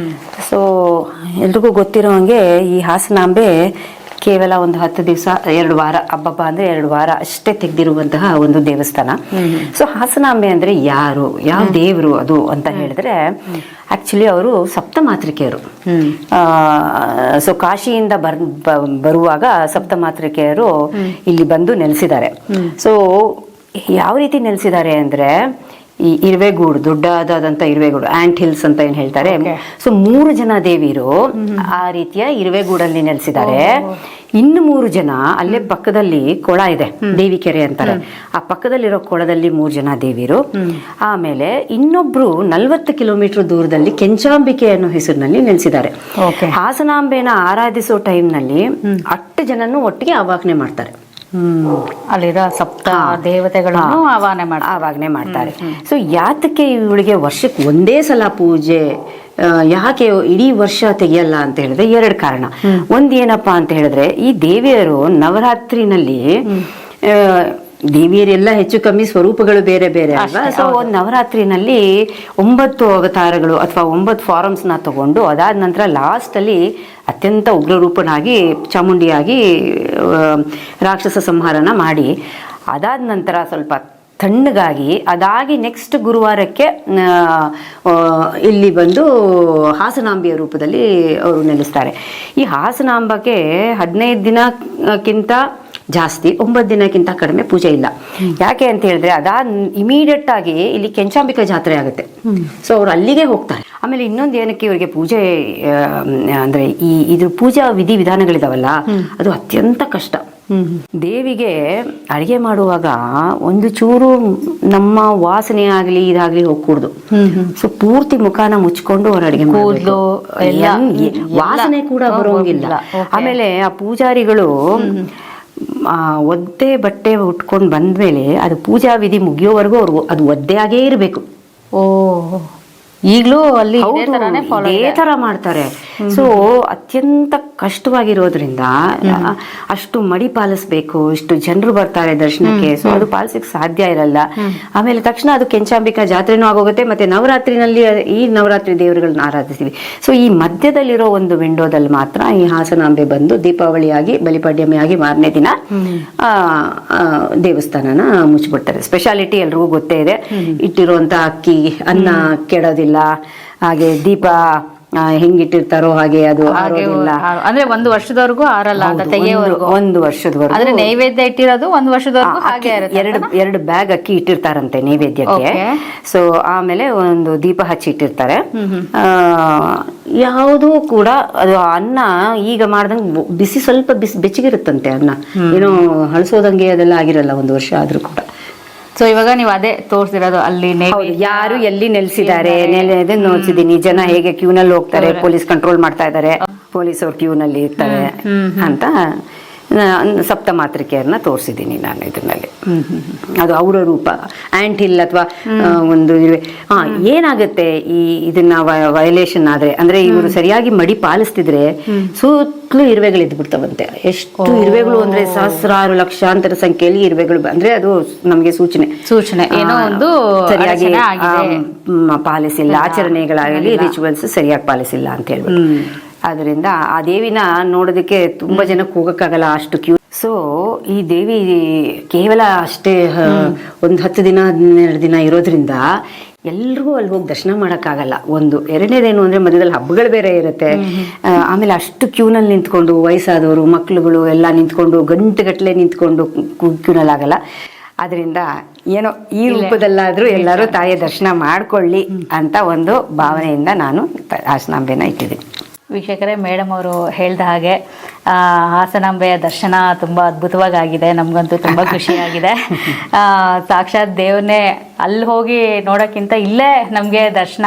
Speaker 1: ಸೊ ಎಲ್ರಿಗೂ ಗೊತ್ತಿರೋ ಹಂಗೆ ಈ ಹಾಸನಾಂಬೆ ಕೇವಲ ಒಂದು 10 ದಿವಸ, 2 ವಾರ, ಹಬ್ಬ ಅಂದ್ರೆ 2 ವಾರ ಅಷ್ಟೇ ತೆಗೆದಿರುವಂತಹ ಒಂದು ದೇವಸ್ಥಾನ. ಸೊ ಹಾಸನಾಂಬೆ ಅಂದ್ರೆ ಯಾರು, ಯಾವ ದೇವರು ಅದು ಅಂತ ಹೇಳಿದ್ರೆ, ಆಕ್ಚುಲಿ ಅವರು ಸಪ್ತಮಾತೃಕೆಯರು. ಸೊ ಕಾಶಿಯಿಂದ ಬರುವಾಗ ಸಪ್ತಮಾತೃಕೆಯರು ಇಲ್ಲಿ ಬಂದು ನೆಲೆಸಿದ್ದಾರೆ. ಸೊ ಯಾವ ರೀತಿ ನೆಲೆಸಿದ್ದಾರೆ ಅಂದ್ರೆ, ಈ ಇರುವೆಗೂಡು, ದೊಡ್ಡದಾದಂತ ಇರುವೆಗೂಡು, ಆಂಟ್ ಹಿಲ್ಸ್ ಅಂತ ಏನ್ ಹೇಳ್ತಾರೆ. ಸೊ 3 ಜನ ದೇವಿರು ಆ ರೀತಿಯ ಇರುವೆಗೂಡಲ್ಲಿ ನೆಲೆಸಿದ್ದಾರೆ. ಇನ್ನು 3 ಜನ ಅಲ್ಲೇ ಪಕ್ಕದಲ್ಲಿ ಕೊಳ ಇದೆ, ದೇವಿಕೆರೆ ಅಂತಾರೆ. ಆ ಪಕ್ಕದಲ್ಲಿರೋ ಕೊಳದಲ್ಲಿ 3 ಜನ ದೇವಿರು. ಆಮೇಲೆ ಇನ್ನೊಬ್ರು 40 ಕಿಲೋಮೀಟರ್ ದೂರದಲ್ಲಿ ಕೆಂಚಾಂಬಿಕೆ ಅನ್ನೋ ಹೆಸರಿನಲ್ಲಿ ನೆಲೆಸಿದ್ದಾರೆ. ಹಾಸನಾಂಬೆನ ಆರಾಧಿಸೋ ಟೈಮ್ನಲ್ಲಿ 8 ಜನನು ಒಟ್ಟಿಗೆ ಆವಾಹನೆ ಮಾಡ್ತಾರೆ.
Speaker 2: ಅಲ್ಲಿರೋ ಸಪ್ತ ದೇವತೆಗಳನ್ನು
Speaker 1: ಆವಾಹನೆ ಮಾಡ್ತಾರೆ. ಸೊ ಯಾತಕ್ಕೆ ಇವಳಿಗೆ ವರ್ಷಕ್ಕೆ ಒಂದೇ ಸಲ ಪೂಜೆ, ಯಾಕೆ ಇಡೀ ವರ್ಷ ತೆಗಿಯಲ್ಲ ಅಂತ ಹೇಳಿದ್ರೆ 2 ಕಾರಣ. ಒಂದೇನಪ್ಪಾ ಅಂತ ಹೇಳಿದ್ರೆ, ಈ ದೇವಿಯರು ನವರಾತ್ರಿನಲ್ಲಿ, ದೇವಿಯರೆಲ್ಲ ಹೆಚ್ಚು ಕಮ್ಮಿ ಸ್ವರೂಪಗಳು ಬೇರೆ ಬೇರೆ ಅಲ್ವಾ. ಸೊ ನವರಾತ್ರಿನಲ್ಲಿ 9 ಅವತಾರಗಳು ಅಥವಾ 9 ಫಾರಮ್ಸ್ ನ ತಗೊಂಡು, ಅದಾದ ನಂತರ ಲಾಸ್ಟ್ ಅಲ್ಲಿ ಅತ್ಯಂತ ಉಗ್ರರೂಪನಾಗಿ ಚಾಮುಂಡಿಯಾಗಿ ರಾಕ್ಷಸ ಸಂಹಾರನ ಮಾಡಿ, ಅದಾದ ನಂತರ ಸ್ವಲ್ಪ ತಣ್ಣಗಾಗಿ, ಅದಾಗಿ ನೆಕ್ಸ್ಟ್ ಗುರುವಾರಕ್ಕೆ ಇಲ್ಲಿ ಬಂದು ಹಾಸನಾಂಬೆಯ ರೂಪದಲ್ಲಿ ಅವರು ನೆಲೆಸ್ತಾರೆ. ಈ ಹಾಸನಾಂಬಕ್ಕೆ 15 ದಿನಕ್ಕಿಂತ ಜಾಸ್ತಿ, 9 ದಿನಕ್ಕಿಂತ ಕಡಿಮೆ ಪೂಜೆ ಇಲ್ಲ. ಯಾಕೆ ಅಂತ ಹೇಳಿದ್ರೆ, ಅದಾದ ಇಮಿಡಿಯೇಟ್ ಆಗಿ ಇಲ್ಲಿ ಕೆಂಚಾಂಬಿಕಾ ಜಾತ್ರೆ ಆಗುತ್ತೆ. ಸೊ ಅವ್ರು ಅಲ್ಲಿಗೆ ಹೋಗ್ತಾರೆ. ಆಮೇಲೆ ಇನ್ನೊಂದು ಏನಕ್ಕೆ ಇವರಿಗೆ ಪೂಜೆ ಅಂದ್ರೆ, ಇದ್ರ ಪೂಜಾ ವಿಧಿ ವಿಧಾನಗಳಿದಾವಲ್ಲ, ಅದು ಅತ್ಯಂತ ಕಷ್ಟ. ದೇವಿಗೆ ಅಡಿಗೆ ಮಾಡುವಾಗ ಒಂದು ಚೂರು ನಮ್ಮ ವಾಸನೆ ಆಗ್ಲಿ ಇದಾಗ್ಲಿ ಹೋಗ್ಕೂಡ್ದು. ಸೊ ಪೂರ್ತಿ ಮುಖಾನ ಮುಚ್ಕೊಂಡು ಅವ್ರ ಅಡಿಗೆ ಮಾಡೋದು, ವಾಸನೆ ಕೂಡ ಬರೋಂಗಿಲ್ಲ. ಆಮೇಲೆ ಆ ಪೂಜಾರಿಗಳು ಒದ್ದೆ ಬಟ್ಟೆ ಉಟ್ಕೊಂಡು ಬಂದ್ಮೇಲೆ ಅದು ಪೂಜಾ ವಿಧಿ ಮುಗಿಯೋವರೆಗೂ ಅವ್ರು ಅದು ಒದ್ದೆ ಆಗೇ ಇರಬೇಕು.
Speaker 2: ಈಗಲೂ ಅಲ್ಲಿ
Speaker 1: ಇದೇ ತರ ಮಾಡ್ತಾರೆ. ಸೊ ಅತ್ಯಂತ ಕಷ್ಟವಾಗಿರೋದ್ರಿಂದ ಅಷ್ಟು ಮಡಿ ಪಾಲಿಸ್ಬೇಕು, ಇಷ್ಟು ಜನರು ಬರ್ತಾರೆ ದರ್ಶನಕ್ಕೆ. ಸೊ ಅದು ಪಾಲಿಸಕ್ಕೆ ಸಾಧ್ಯ ಇರಲ್ಲ. ಆಮೇಲೆ ತಕ್ಷಣ ಅದು ಕೆಂಚಾಂಬಿಕಾ ಜಾತ್ರೆನೂ ಆಗೋಗುತ್ತೆ. ಮತ್ತೆ ನವರಾತ್ರಿನಲ್ಲಿ ಈ ನವರಾತ್ರಿ ದೇವರುಗಳನ್ನ ಆರಾಧಿಸ್ತೀವಿ. ಸೊ ಈ ಮಧ್ಯದಲ್ಲಿರೋ ಒಂದು ವಿಂಡೋದಲ್ಲಿ ಮಾತ್ರ ಈ ಹಾಸನಾಂಬೆ ಬಂದು ದೀಪಾವಳಿಯಾಗಿ, ಬಲಿಪಾಡ್ಯಮಿಯಾಗಿ ಮಾರನೇ ದಿನ ದೇವಸ್ಥಾನನ ಮುಚ್ಚಿಬಿಡ್ತಾರೆ. ಸ್ಪೆಷಾಲಿಟಿ ಎಲ್ರಿಗೂ ಗೊತ್ತೇ ಇದೆ. ಇಟ್ಟಿರುವಂತ ಅಕ್ಕಿ, ಅನ್ನ ಕೆಡೋದಿಲ್ಲ. ಹಾಗೆ ದೀಪ ಹೆಂಗಿಟ್ಟಿರ್ತಾರೋ ಹಾಗೆ ಅದು ಆರೋದಿಲ್ಲ.
Speaker 2: ಅಂದ್ರೆ 1 ವರ್ಷದವರೆಗೂ ಆರಲ್ಲ,
Speaker 1: ಒಂದು ವರ್ಷದವರೆಗೂ.
Speaker 2: ಅಂದ್ರೆ ನೈವೇದ್ಯ ಇಟ್ಟಿರೋದು 1 ವರ್ಷದವರೆಗೂ ಹಾಗೆ ಇರುತ್ತೆ.
Speaker 1: 2 ಬ್ಯಾಗ್ ಅಕ್ಕಿ ಇಟ್ಟಿರ್ತಾರಂತೆ ನೈವೇದ್ಯಕ್ಕೆ. ಸೊ ಆಮೇಲೆ ಒಂದು ದೀಪ ಹಚ್ಚಿ ಇಟ್ಟಿರ್ತಾರೆ. ಯಾವುದೂ ಕೂಡ ಅದು ಅನ್ನ ಈಗ ಮಾಡ್ದಂಗೆ ಬಿಸಿ, ಸ್ವಲ್ಪ ಬೆಚ್ಚಗಿರುತ್ತಂತೆ ಅನ್ನ, ಏನೋ ಹಳಸೋದಂಗೆ ಅದೆಲ್ಲ ಆಗಿರಲ್ಲ 1 ವರ್ಷ ಆದ್ರೂ ಕೂಡ.
Speaker 2: ಸೊ ಇವಾಗ ನೀವು ಅದೇ ತೋರಿಸಿರೋದು ಅಲ್ಲಿ
Speaker 1: ಯಾರು ಎಲ್ಲಿ ನೆಲೆಸಿದ್ದಾರೆ ನೋಡ್ಸಿದೀನಿ. ಜನ ಹೇಗೆ ಕ್ಯೂನಲ್ಲಿ ಹೋಗ್ತಾರೆ, ಪೊಲೀಸ್ ಕಂಟ್ರೋಲ್ ಮಾಡ್ತಾ ಇದ್ದಾರೆ, ಪೊಲೀಸ್ ಅವ್ರು ಕ್ಯೂನಲ್ಲಿ ಇರ್ತಾರೆ ಅಂತ ಸಪ್ತಮಾತೃಕೆಯರನ್ನ ತೋರಿಸಿದ್ದೀನಿ ನಾನು ಇದರಲ್ಲಿ. ಅದು ಅವರ ರೂಪ. ಆಂಟ್ ಹಿಲ್ ಅಥವಾ ಒಂದು ಏನಾಗುತ್ತೆ, ಇದನ್ನ ವಯಲೇಷನ್ ಆದ್ರೆ, ಅಂದ್ರೆ ಇವರು ಸರಿಯಾಗಿ ಮಡಿ ಪಾಲಿಸ್ತಿದ್ರೆ ಸುತ್ತಲೂ ಇರುವೆಗಳು ಇದ್ಬಿಡ್ತಾವಂತೆ. ಎಷ್ಟು ಇರುವೆಗಳು ಅಂದ್ರೆ ಸಹಸ್ರಾರು ಲಕ್ಷಾಂತರ ಸಂಖ್ಯೆಯಲ್ಲಿ ಇರುವೆಗಳು. ಅಂದ್ರೆ ಅದು ನಮ್ಗೆ ಸೂಚನೆ ಏನೋ ಒಂದು ಸರಿಯಾಗಿ ಪಾಲಿಸಿಲ್ಲ, ಆಚರಣೆಗಳಾಗಲಿ ರಿಚುವಲ್ಸ್ ಸರಿಯಾಗಿ ಪಾಲಿಸಿಲ್ಲ ಅಂತ ಹೇಳ್ಬಿಟ್ಟು. ಅದರಿಂದ ಆ ದೇವಿನ ನೋಡೋದಕ್ಕೆ ತುಂಬಾ ಜನಕ್ಕೆ ಹೋಗಕ್ಕಾಗಲ್ಲ, ಅಷ್ಟು ಕ್ಯೂ. ಸೊ ಈ ದೇವಿ ಕೇವಲ ಅಷ್ಟೇ ಒಂದು 10 ದಿನ 12 ದಿನ ಇರೋದ್ರಿಂದ ಎಲ್ರಿಗೂ ಅಲ್ಲಿ ಹೋಗಿ ದರ್ಶನ ಮಾಡೋಕ್ಕಾಗಲ್ಲ. ಒಂದು ಎರಡನೇದೇನು ಅಂದರೆ ಮಧ್ಯದಲ್ಲಿ ಹಬ್ಬಗಳು ಬೇರೆ ಇರುತ್ತೆ. ಆಮೇಲೆ ಅಷ್ಟು ಕ್ಯೂನಲ್ಲಿ ನಿಂತ್ಕೊಂಡು ವಯಸ್ಸಾದವರು ಮಕ್ಕಳುಗಳು ಎಲ್ಲ ನಿಂತ್ಕೊಂಡು ಗಂಟೆಗಟ್ಟಲೆ ನಿಂತ್ಕೊಂಡು ಕ್ಯೂನಲ್ಲಿ ಆಗಲ್ಲ. ಅದರಿಂದ ಏನೋ ಈ ರೂಪದಲ್ಲಾದರೂ ಎಲ್ಲರೂ ತಾಯಿಯ ದರ್ಶನ ಮಾಡ್ಕೊಳ್ಳಿ ಅಂತ ಒಂದು ಭಾವನೆಯಿಂದ ನಾನು ಹಾಸನಾಂಬೆನ ಇಟ್ಟಿದ್ದೀನಿ.
Speaker 2: ವೀಕ್ಷಕರೇ, ಮೇಡಮ್ ಅವರು ಹೇಳ್ದ ಹಾಗೆ ಹಾಸನಾಂಬೆಯ ದರ್ಶನ ತುಂಬ ಅದ್ಭುತವಾಗಿ ಆಗಿದೆ. ನಮಗಂತೂ ತುಂಬ ಖುಷಿಯಾಗಿದೆ. ಸಾಕ್ಷಾತ್ ದೇವನ್ನೇ ಅಲ್ಲಿ ಹೋಗಿ ನೋಡೋಕ್ಕಿಂತ ಇಲ್ಲೇ ನಮಗೆ ದರ್ಶನ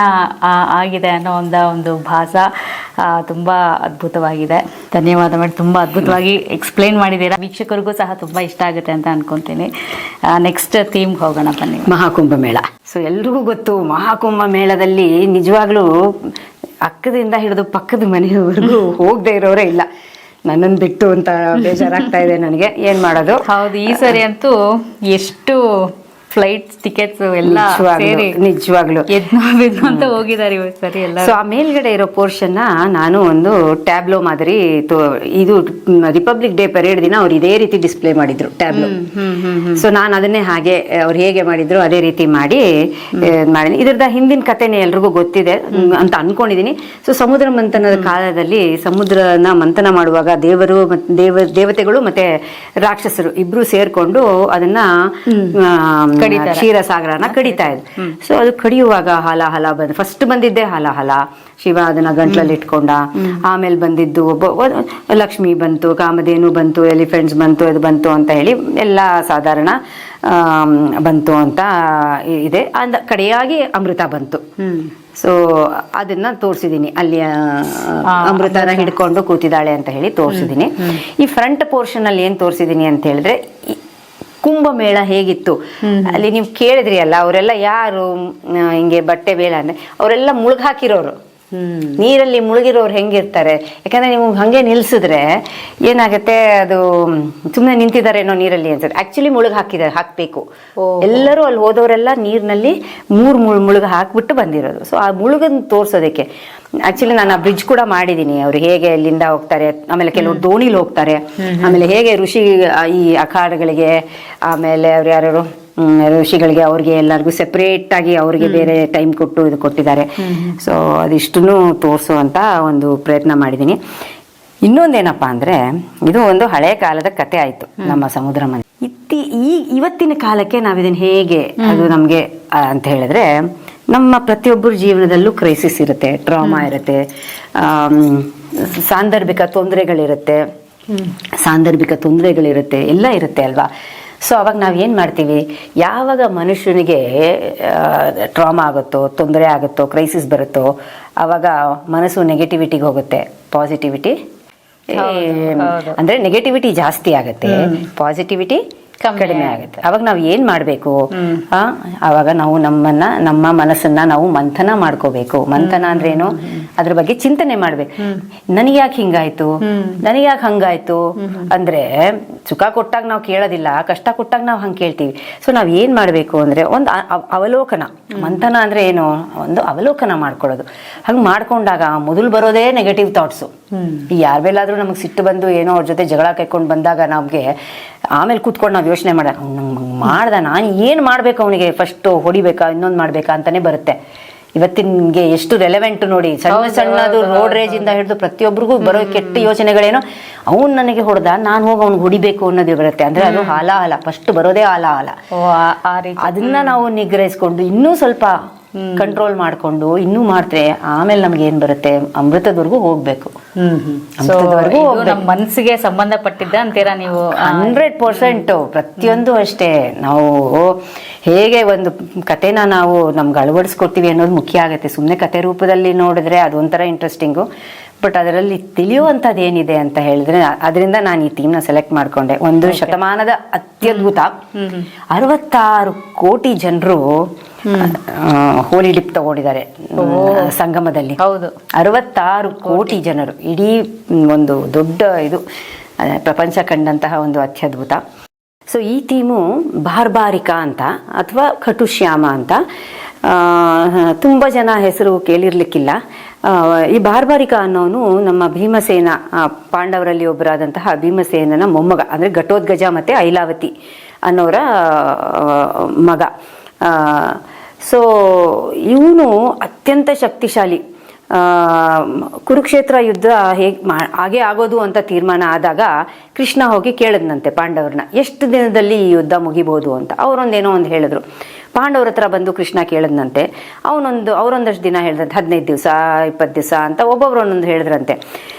Speaker 2: ಆಗಿದೆ ಅನ್ನೋ ಒಂದು ಭಾಸ ತುಂಬ ಅದ್ಭುತವಾಗಿದೆ. ಧನ್ಯವಾದ ಮೇಡಮ್, ತುಂಬ ಅದ್ಭುತವಾಗಿ ಎಕ್ಸ್ಪ್ಲೇನ್ ಮಾಡಿದ್ದೀರಾ. ವೀಕ್ಷಕರಿಗೂ ಸಹ ತುಂಬ ಇಷ್ಟ ಆಗುತ್ತೆ ಅಂತ ಅನ್ಕೊತೀನಿ. ನೆಕ್ಸ್ಟ್ ಥೀಮ್ಗೆ ಹೋಗೋಣ ಬನ್ನಿ.
Speaker 1: ಮಹಾಕುಂಭ ಮೇಳ. ಸೊ ಎಲ್ರಿಗೂ ಗೊತ್ತು, ಮಹಾಕುಂಭ ಮೇಳದಲ್ಲಿ ನಿಜವಾಗ್ಲೂ ಅಕ್ಕದಿಂದ ಹಿಡಿದು ಪಕ್ಕದ ಮನೆಯವರೆಗೂ ಹೋಗದೆ ಇರೋರೇ ಇಲ್ಲ. ನನ್ನನ್ನು ಬಿಟ್ಟು ಅಂತ ಬೇಜಾರಾಗ್ತಾ ಇದೆ ನನಗೆ. ಏನ್ ಮಾಡೋದು?
Speaker 2: ಹೌದು, ಈ ಸರಿ ಅಂತೂ ಎಷ್ಟು ಫ್ಲೈಟ್ ಟಿಕೆಟ್ಸ್ ಎಲ್ಲ ಸೇರಿ
Speaker 1: ನಿಜವಾಗ್ಲು
Speaker 2: ಅಂತ ಹೋಗಿದ್ದಾರೆ ಸರಿ ಎಲ್ಲ.
Speaker 1: ಸೊ ಆ ಮೇಲ್ಗಡೆ ಇರೋ ಪೋರ್ಷನ್ ನಾನು ಒಂದು ಟ್ಯಾಬ್ಲೋ ಮಾದರಿ ಇದು ರಿಪಬ್ಲಿಕ್ ಡೇ ಪರೇಡ್ ದಿನ ಅವ್ರು ಇದೇ ರೀತಿ ಡಿಸ್ಪ್ಲೇ ಮಾಡಿದ್ರು ಟ್ಯಾಬ್ಲೋ. ಸೊ ನಾನು ಅದನ್ನೇ ಹಾಗೆ ಅವ್ರು ಹೇಗೆ ಮಾಡಿದ್ರು ಅದೇ ರೀತಿ ಮಾಡಿದ್ದೀನಿ. ಇದ್ರದ ಹಿಂದಿನ ಕಥೆನೇ ಎಲ್ರಿಗೂ ಗೊತ್ತಿದೆ ಅಂತ ಅನ್ಕೊಂಡಿದೀನಿ. ಸೊ ಸಮುದ್ರ ಮಂಥನದ ಕಾಲದಲ್ಲಿ ಸಮುದ್ರನ ಮಂಥನ ಮಾಡುವಾಗ ದೇವತೆಗಳು ಮತ್ತೆ ರಾಕ್ಷಸರು ಇಬ್ರು ಸೇರ್ಕೊಂಡು ಅದನ್ನ ಕ್ಷೀರಸಾಗರನ ಕಡಿತಾ ಇದ್ರು. ಸೊ ಅದು ಕಡಿಯುವಾಗ ಹಲ ಬಂದು ಫಸ್ಟ್ ಬಂದಿದ್ದೆ ಹಲ ಶಿವ ಅದನ್ನ ಗಂಟ್ಲಲ್ಲಿ ಇಟ್ಕೊಂಡ. ಆಮೇಲೆ ಬಂದಿದ್ದು ಲಕ್ಷ್ಮಿ ಬಂತು, ಕಾಮಧೇನು ಬಂತು, ಎಲಿಫೆಂಟ್ಸ್ ಬಂತು, ಇದು ಬಂತು ಅಂತ ಹೇಳಿ ಎಲ್ಲ ಸಾಧಾರಣ ಬಂತು ಅಂತ ಇದೆ. ಕಡೆಯಾಗಿ ಅಮೃತ ಬಂತು. ಸೊ ಅದನ್ನ ತೋರಿಸಿದೀನಿ, ಅಲ್ಲಿ ಅಮೃತನ ಹಿಡ್ಕೊಂಡು ಕೂತಿದ್ದಾಳೆ ಅಂತ ಹೇಳಿ ತೋರಿಸಿದೀನಿ. ಈ ಫ್ರಂಟ್ ಪೋರ್ಷನ್ ಅಲ್ಲಿ ಏನ್ ತೋರಿಸಿದೀನಿ ಅಂತ ಹೇಳಿದ್ರೆ, ಕುಂಭಮೇಳ ಹೇಗಿತ್ತು ಅಲ್ಲಿ ನೀವು ಕೇಳಿದ್ರಿ ಅಲ್ಲ, ಅವರೆಲ್ಲ ಯಾರು ಹಿಂಗೆ ಬಟ್ಟೆ ಬೇಳ ಅಂದ್ರೆ ಅವರೆಲ್ಲ ಮುಳುಗಾಕಿರೋರು, ನೀರಲ್ಲಿ ಮುಳುಗಿರೋರು ಹೆಂಗಿರ್ತಾರೆ. ಯಾಕಂದ್ರೆ ನೀವು ಹಂಗೆ ನಿಲ್ಸಿದ್ರೆ ಏನಾಗುತ್ತೆ, ಅದು ಸುಮ್ಮನೆ ನಿಂತಿದ್ದಾರೇನೋ ನೀರಲ್ಲಿ ಅನ್ಸುತ್ತೆ. ಆಕ್ಚುಲಿ ಹಾಕ್ಬೇಕು. ಎಲ್ಲರೂ ಅಲ್ಲಿ ಹೋದವರೆಲ್ಲ ನೀರಿನಲ್ಲಿ ಮುಳುಗ ಹಾಕ್ಬಿಟ್ಟು ಬಂದಿರೋದು. ಸೊ ಆ ಮುಳುಗನ್ ತೋರ್ಸೋದಕ್ಕೆ ಆಕ್ಚುಲಿ ನಾನು ಆ ಬ್ರಿಡ್ಜ್ ಕೂಡ ಮಾಡಿದೀನಿ. ಅವ್ರು ಹೇಗೆ ಅಲ್ಲಿಂದ ಹೋಗ್ತಾರೆ, ಆಮೇಲೆ ಕೆಲವರು ದೋಣಿಲಿ ಹೋಗ್ತಾರೆ, ಆಮೇಲೆ ಹೇಗೆ ಋಷಿ ಈ ಅಖಾಡಗಳಿಗೆ, ಆಮೇಲೆ ಅವ್ರು ಯಾರು ಋಷಿಗಳಿಗೆ ಅವ್ರಿಗೆ ಎಲ್ಲರಿಗೂ ಸೆಪರೇಟ್ ಆಗಿ ಅವ್ರಿಗೆ ಬೇರೆ ಟೈಮ್ ಕೊಟ್ಟು ಇದು ಕೊಟ್ಟಿದ್ದಾರೆ. ಸೊ ಅದಿಷ್ಟನ್ನು ತೋರಿಸುವಂತ ಒಂದು ಪ್ರಯತ್ನ ಮಾಡಿದ್ದೀನಿ. ಇನ್ನೊಂದೇನಪ್ಪಾ ಅಂದ್ರೆ, ಇದು ಒಂದು ಹಳೆ ಕಾಲದ ಕತೆ ಆಯ್ತು ನಮ್ಮ ಸಮುದ್ರ ಮಂಥನ. ಇವತ್ತಿನ ಕಾಲಕ್ಕೆ ನಾವಿದನ್ನ ಹೇಗೆ ಅದು ನಮ್ಗೆ ಅಂತ ಹೇಳಿದ್ರೆ, ನಮ್ಮ ಪ್ರತಿಯೊಬ್ಬರ ಜೀವನದಲ್ಲೂ ಕ್ರೈಸಿಸ್ ಇರುತ್ತೆ, ಟ್ರಾಮಾ ಇರುತ್ತೆ, ಸಾಂದರ್ಭಿಕ ತೊಂದರೆಗಳಿರುತ್ತೆ, ಎಲ್ಲ ಇರುತ್ತೆ ಅಲ್ವಾ. ಸೊ ಅವಾಗ ನಾವು ಏನು ಮಾಡ್ತೀವಿ, ಯಾವಾಗ ಮನುಷ್ಯನಿಗೆ ಟ್ರಾಮಾ ಆಗುತ್ತೋ, ತೊಂದರೆ ಆಗುತ್ತೋ, ಕ್ರೈಸಿಸ್ ಬರುತ್ತೋ, ಆವಾಗ ಮನಸ್ಸು ನೆಗೆಟಿವಿಟಿಗೆ ಹೋಗುತ್ತೆ, ಪಾಸಿಟಿವಿಟಿ ಅಂದ್ರೆ ನೆಗೆಟಿವಿಟಿ ಜಾಸ್ತಿ ಆಗುತ್ತೆ, ಪಾಸಿಟಿವಿಟಿ ಕಡಿಮೆ ಆಗುತ್ತೆ. ಅವಾಗ ನಾವು ಏನ್ ಮಾಡ್ಬೇಕು, ಅವಾಗ ನಾವು ನಮ್ಮ ಮನಸ್ಸನ್ನ ನಾವು ಮಂಥನ ಮಾಡ್ಕೋಬೇಕು. ಮಂಥನ ಅಂದ್ರೆ ಏನು, ಅದ್ರ ಬಗ್ಗೆ ಚಿಂತನೆ ಮಾಡ್ಬೇಕು. ನನಗೆ ಯಾಕೆ ಹಿಂಗಾಯ್ತು, ನನಗೆ ಯಾಕೆ ಹಂಗಾಯ್ತು ಅಂದ್ರೆ, ಸುಖ ಕೊಟ್ಟಾಗ ನಾವು ಕೇಳೋದಿಲ್ಲ, ಕಷ್ಟ ಕೊಟ್ಟಾಗ ನಾವು ಹಂಗೆ ಕೇಳ್ತೀವಿ. ಸೊ ನಾವ್ ಏನ್ ಮಾಡ್ಬೇಕು ಅಂದ್ರೆ, ಒಂದು ಅವಲೋಕನ. ಮಂಥನ ಅಂದ್ರೆ ಏನು, ಒಂದು ಅವಲೋಕನ ಮಾಡ್ಕೊಳ್ಳೋದು. ಹಂಗ್ ಮಾಡ್ಕೊಂಡಾಗ ಮೊದಲು ಬರೋದೇ ನೆಗೆಟಿವ್ ಥಾಟ್ಸು. ಯಾರ ಮೇಲಾದ್ರೂ ನಮಗೆ ಸಿಟ್ಟು ಬಂದು ಏನೋ ಅವ್ರ ಜೊತೆ ಜಗಳ ಕೈಕೊಂಡು ಬಂದಾಗ ನಮ್ಗೆ ಆಮೇಲೆ ಕೂತ್ಕೊಂಡು ನಾವು ಯೋಚನೆ ಮಾಡ್ದ ನಾನು ಏನ್ ಮಾಡ್ಬೇಕು, ಅವನಿಗೆ ಫಸ್ಟ್ ಹೊಡಿಬೇಕಾ, ಇನ್ನೊಂದು ಮಾಡ್ಬೇಕಾ ಅಂತಾನೆ ಬರುತ್ತೆ. ಇವತ್ತಿನ್ಗೆ ಎಷ್ಟು ರೆಲೆವೆಂಟ್ ನೋಡಿ, ಸಣ್ಣದು ರೋಡ್ ರೇಜ್ ಇಂದ ಹಿಡಿದು ಪ್ರತಿಯೊಬ್ಬರಿಗೂ ಬರೋ ಕೆಟ್ಟ ಯೋಚನೆಗಳೇನೋ, ಅವ್ನು ನನಗೆ ಹೊಡೆದ, ನಾನು ಹೋಗಿ ಅವ್ನಿಗೆ ಹೊಡಿಬೇಕು ಅನ್ನೋದು ಬರುತ್ತೆ. ಅಂದ್ರೆ ಅದು ಹಾಲ ಫಸ್ಟ್ ಬರೋದೇ ಹಾಲ. ಅದನ್ನ ನಾವು ನಿಗ್ರಹಿಸ್ಕೊಂಡು ಇನ್ನೂ ಸ್ವಲ್ಪ ಕಂಟ್ರೋಲ್ ಮಾಡ್ಕೊಂಡು ಇನ್ನೂ ಮಾಡ್ತಾರೆ, ಆಮೇಲೆ ನಮ್ಗೆ ಏನ್ ಬರುತ್ತೆ, ಅಮೃತದವರೆಗೂ ಹೋಗ್ಬೇಕು.
Speaker 2: ನಮ್ಮ ಮನಸ್ಸಿಗೆ ಸಂಬಂಧಪಟ್ಟಿದ್ದ ಅಂತೀರಾ ನೀವು?
Speaker 1: 100% ಪ್ರತಿಯೊಂದು ಅಷ್ಟೇ. ನಾವು ಹೇಗೆ ಒಂದು ಕಥೆನ ನಾವು ನಮ್ಗೆ ಅಳವಡಿಸ್ಕೊಡ್ತೀವಿ ಅನ್ನೋದು ಮುಖ್ಯ ಆಗುತ್ತೆ. ಸುಮ್ಮನೆ ಕತೆ ರೂಪದಲ್ಲಿ ನೋಡಿದ್ರೆ ಅದೊಂಥರ ಇಂಟ್ರೆಸ್ಟಿಂಗು, ಬಟ್ ಅದರಲ್ಲಿ ತಿಳಿಯುವಂಥದ್ದು ಏನಿದೆ ಅಂತ ಹೇಳಿದ್ರೆ, ಅದರಿಂದ ನಾನು ಈ ಥೀಮ್ನ ಸೆಲೆಕ್ಟ್ ಮಾಡ್ಕೊಂಡೆ. ಒಂದು ಶತಮಾನದ ಅತ್ಯದ್ಭುತ, 66 ಕೋಟಿ ಜನರು ಹೋಲಿ ಡಿಪ್ ತಗೊಂಡಿದ್ದಾರೆ ಸಂಗಮದಲ್ಲಿ.
Speaker 2: ಹೌದು,
Speaker 1: 66 ಕೋಟಿ ಜನರು, ಇಡೀ ಒಂದು ದೊಡ್ಡ ಇದು ಪ್ರಪಂಚ ಕಂಡಂತಹ ಒಂದು ಅತ್ಯದ್ಭುತ. ಸೊ ಈ ಥೀಮು ಬಾರ್ಬಾರಿಕಾ ಅಂತ ಅಥವಾ ಕಟುಶ್ಯಾಮ ಅಂತ. ತುಂಬ ಜನ ಹೆಸರು ಕೇಳಿರ್ಲಿಕ್ಕಿಲ್ಲ. ಈ ಬಾರ್ಬಾರಿಕಾ ಅನ್ನೋನು ನಮ್ಮ ಭೀಮಸೇನ, ಪಾಂಡವರಲ್ಲಿ ಒಬ್ಬರಾದಂತಹ ಭೀಮಸೇನನ ಮೊಮ್ಮಗ, ಅಂದ್ರೆ ಘಟೋತ್ಕಚ ಮತ್ತೆ ಐಲಾವತಿ ಅನ್ನೋರ ಮಗ. ಸೊ ಇವನು ಅತ್ಯಂತ ಶಕ್ತಿಶಾಲಿ. ಕುರುಕ್ಷೇತ್ರ ಯುದ್ಧ ಹಾಗೆ ಆಗೋದು ಅಂತ ತೀರ್ಮಾನ ಆದಾಗ ಕೃಷ್ಣ ಹೋಗಿ ಕೇಳಿದ್ನಂತೆ ಪಾಂಡವ್ರನ್ನ, ಎಷ್ಟು ದಿನದಲ್ಲಿ ಈ ಯುದ್ಧ ಮುಗಿಬೋದು ಅಂತ. ಅವರೊಂದೇನೋ ಒಂದು ಹೇಳಿದ್ರು. ಪಾಂಡವ್ರ ಹತ್ರ ಬಂದು ಕೃಷ್ಣ ಕೇಳಿದ್ನಂತೆ. ಅವರೊಂದಷ್ಟು ದಿನ ಹೇಳಿದಂತೆ, 15 ದಿವಸ 20 ದಿವಸ ಅಂತ ಒಬ್ಬೊಬ್ರು ಒಂದೊಂದು ಹೇಳಿದ್ರಂತೆ.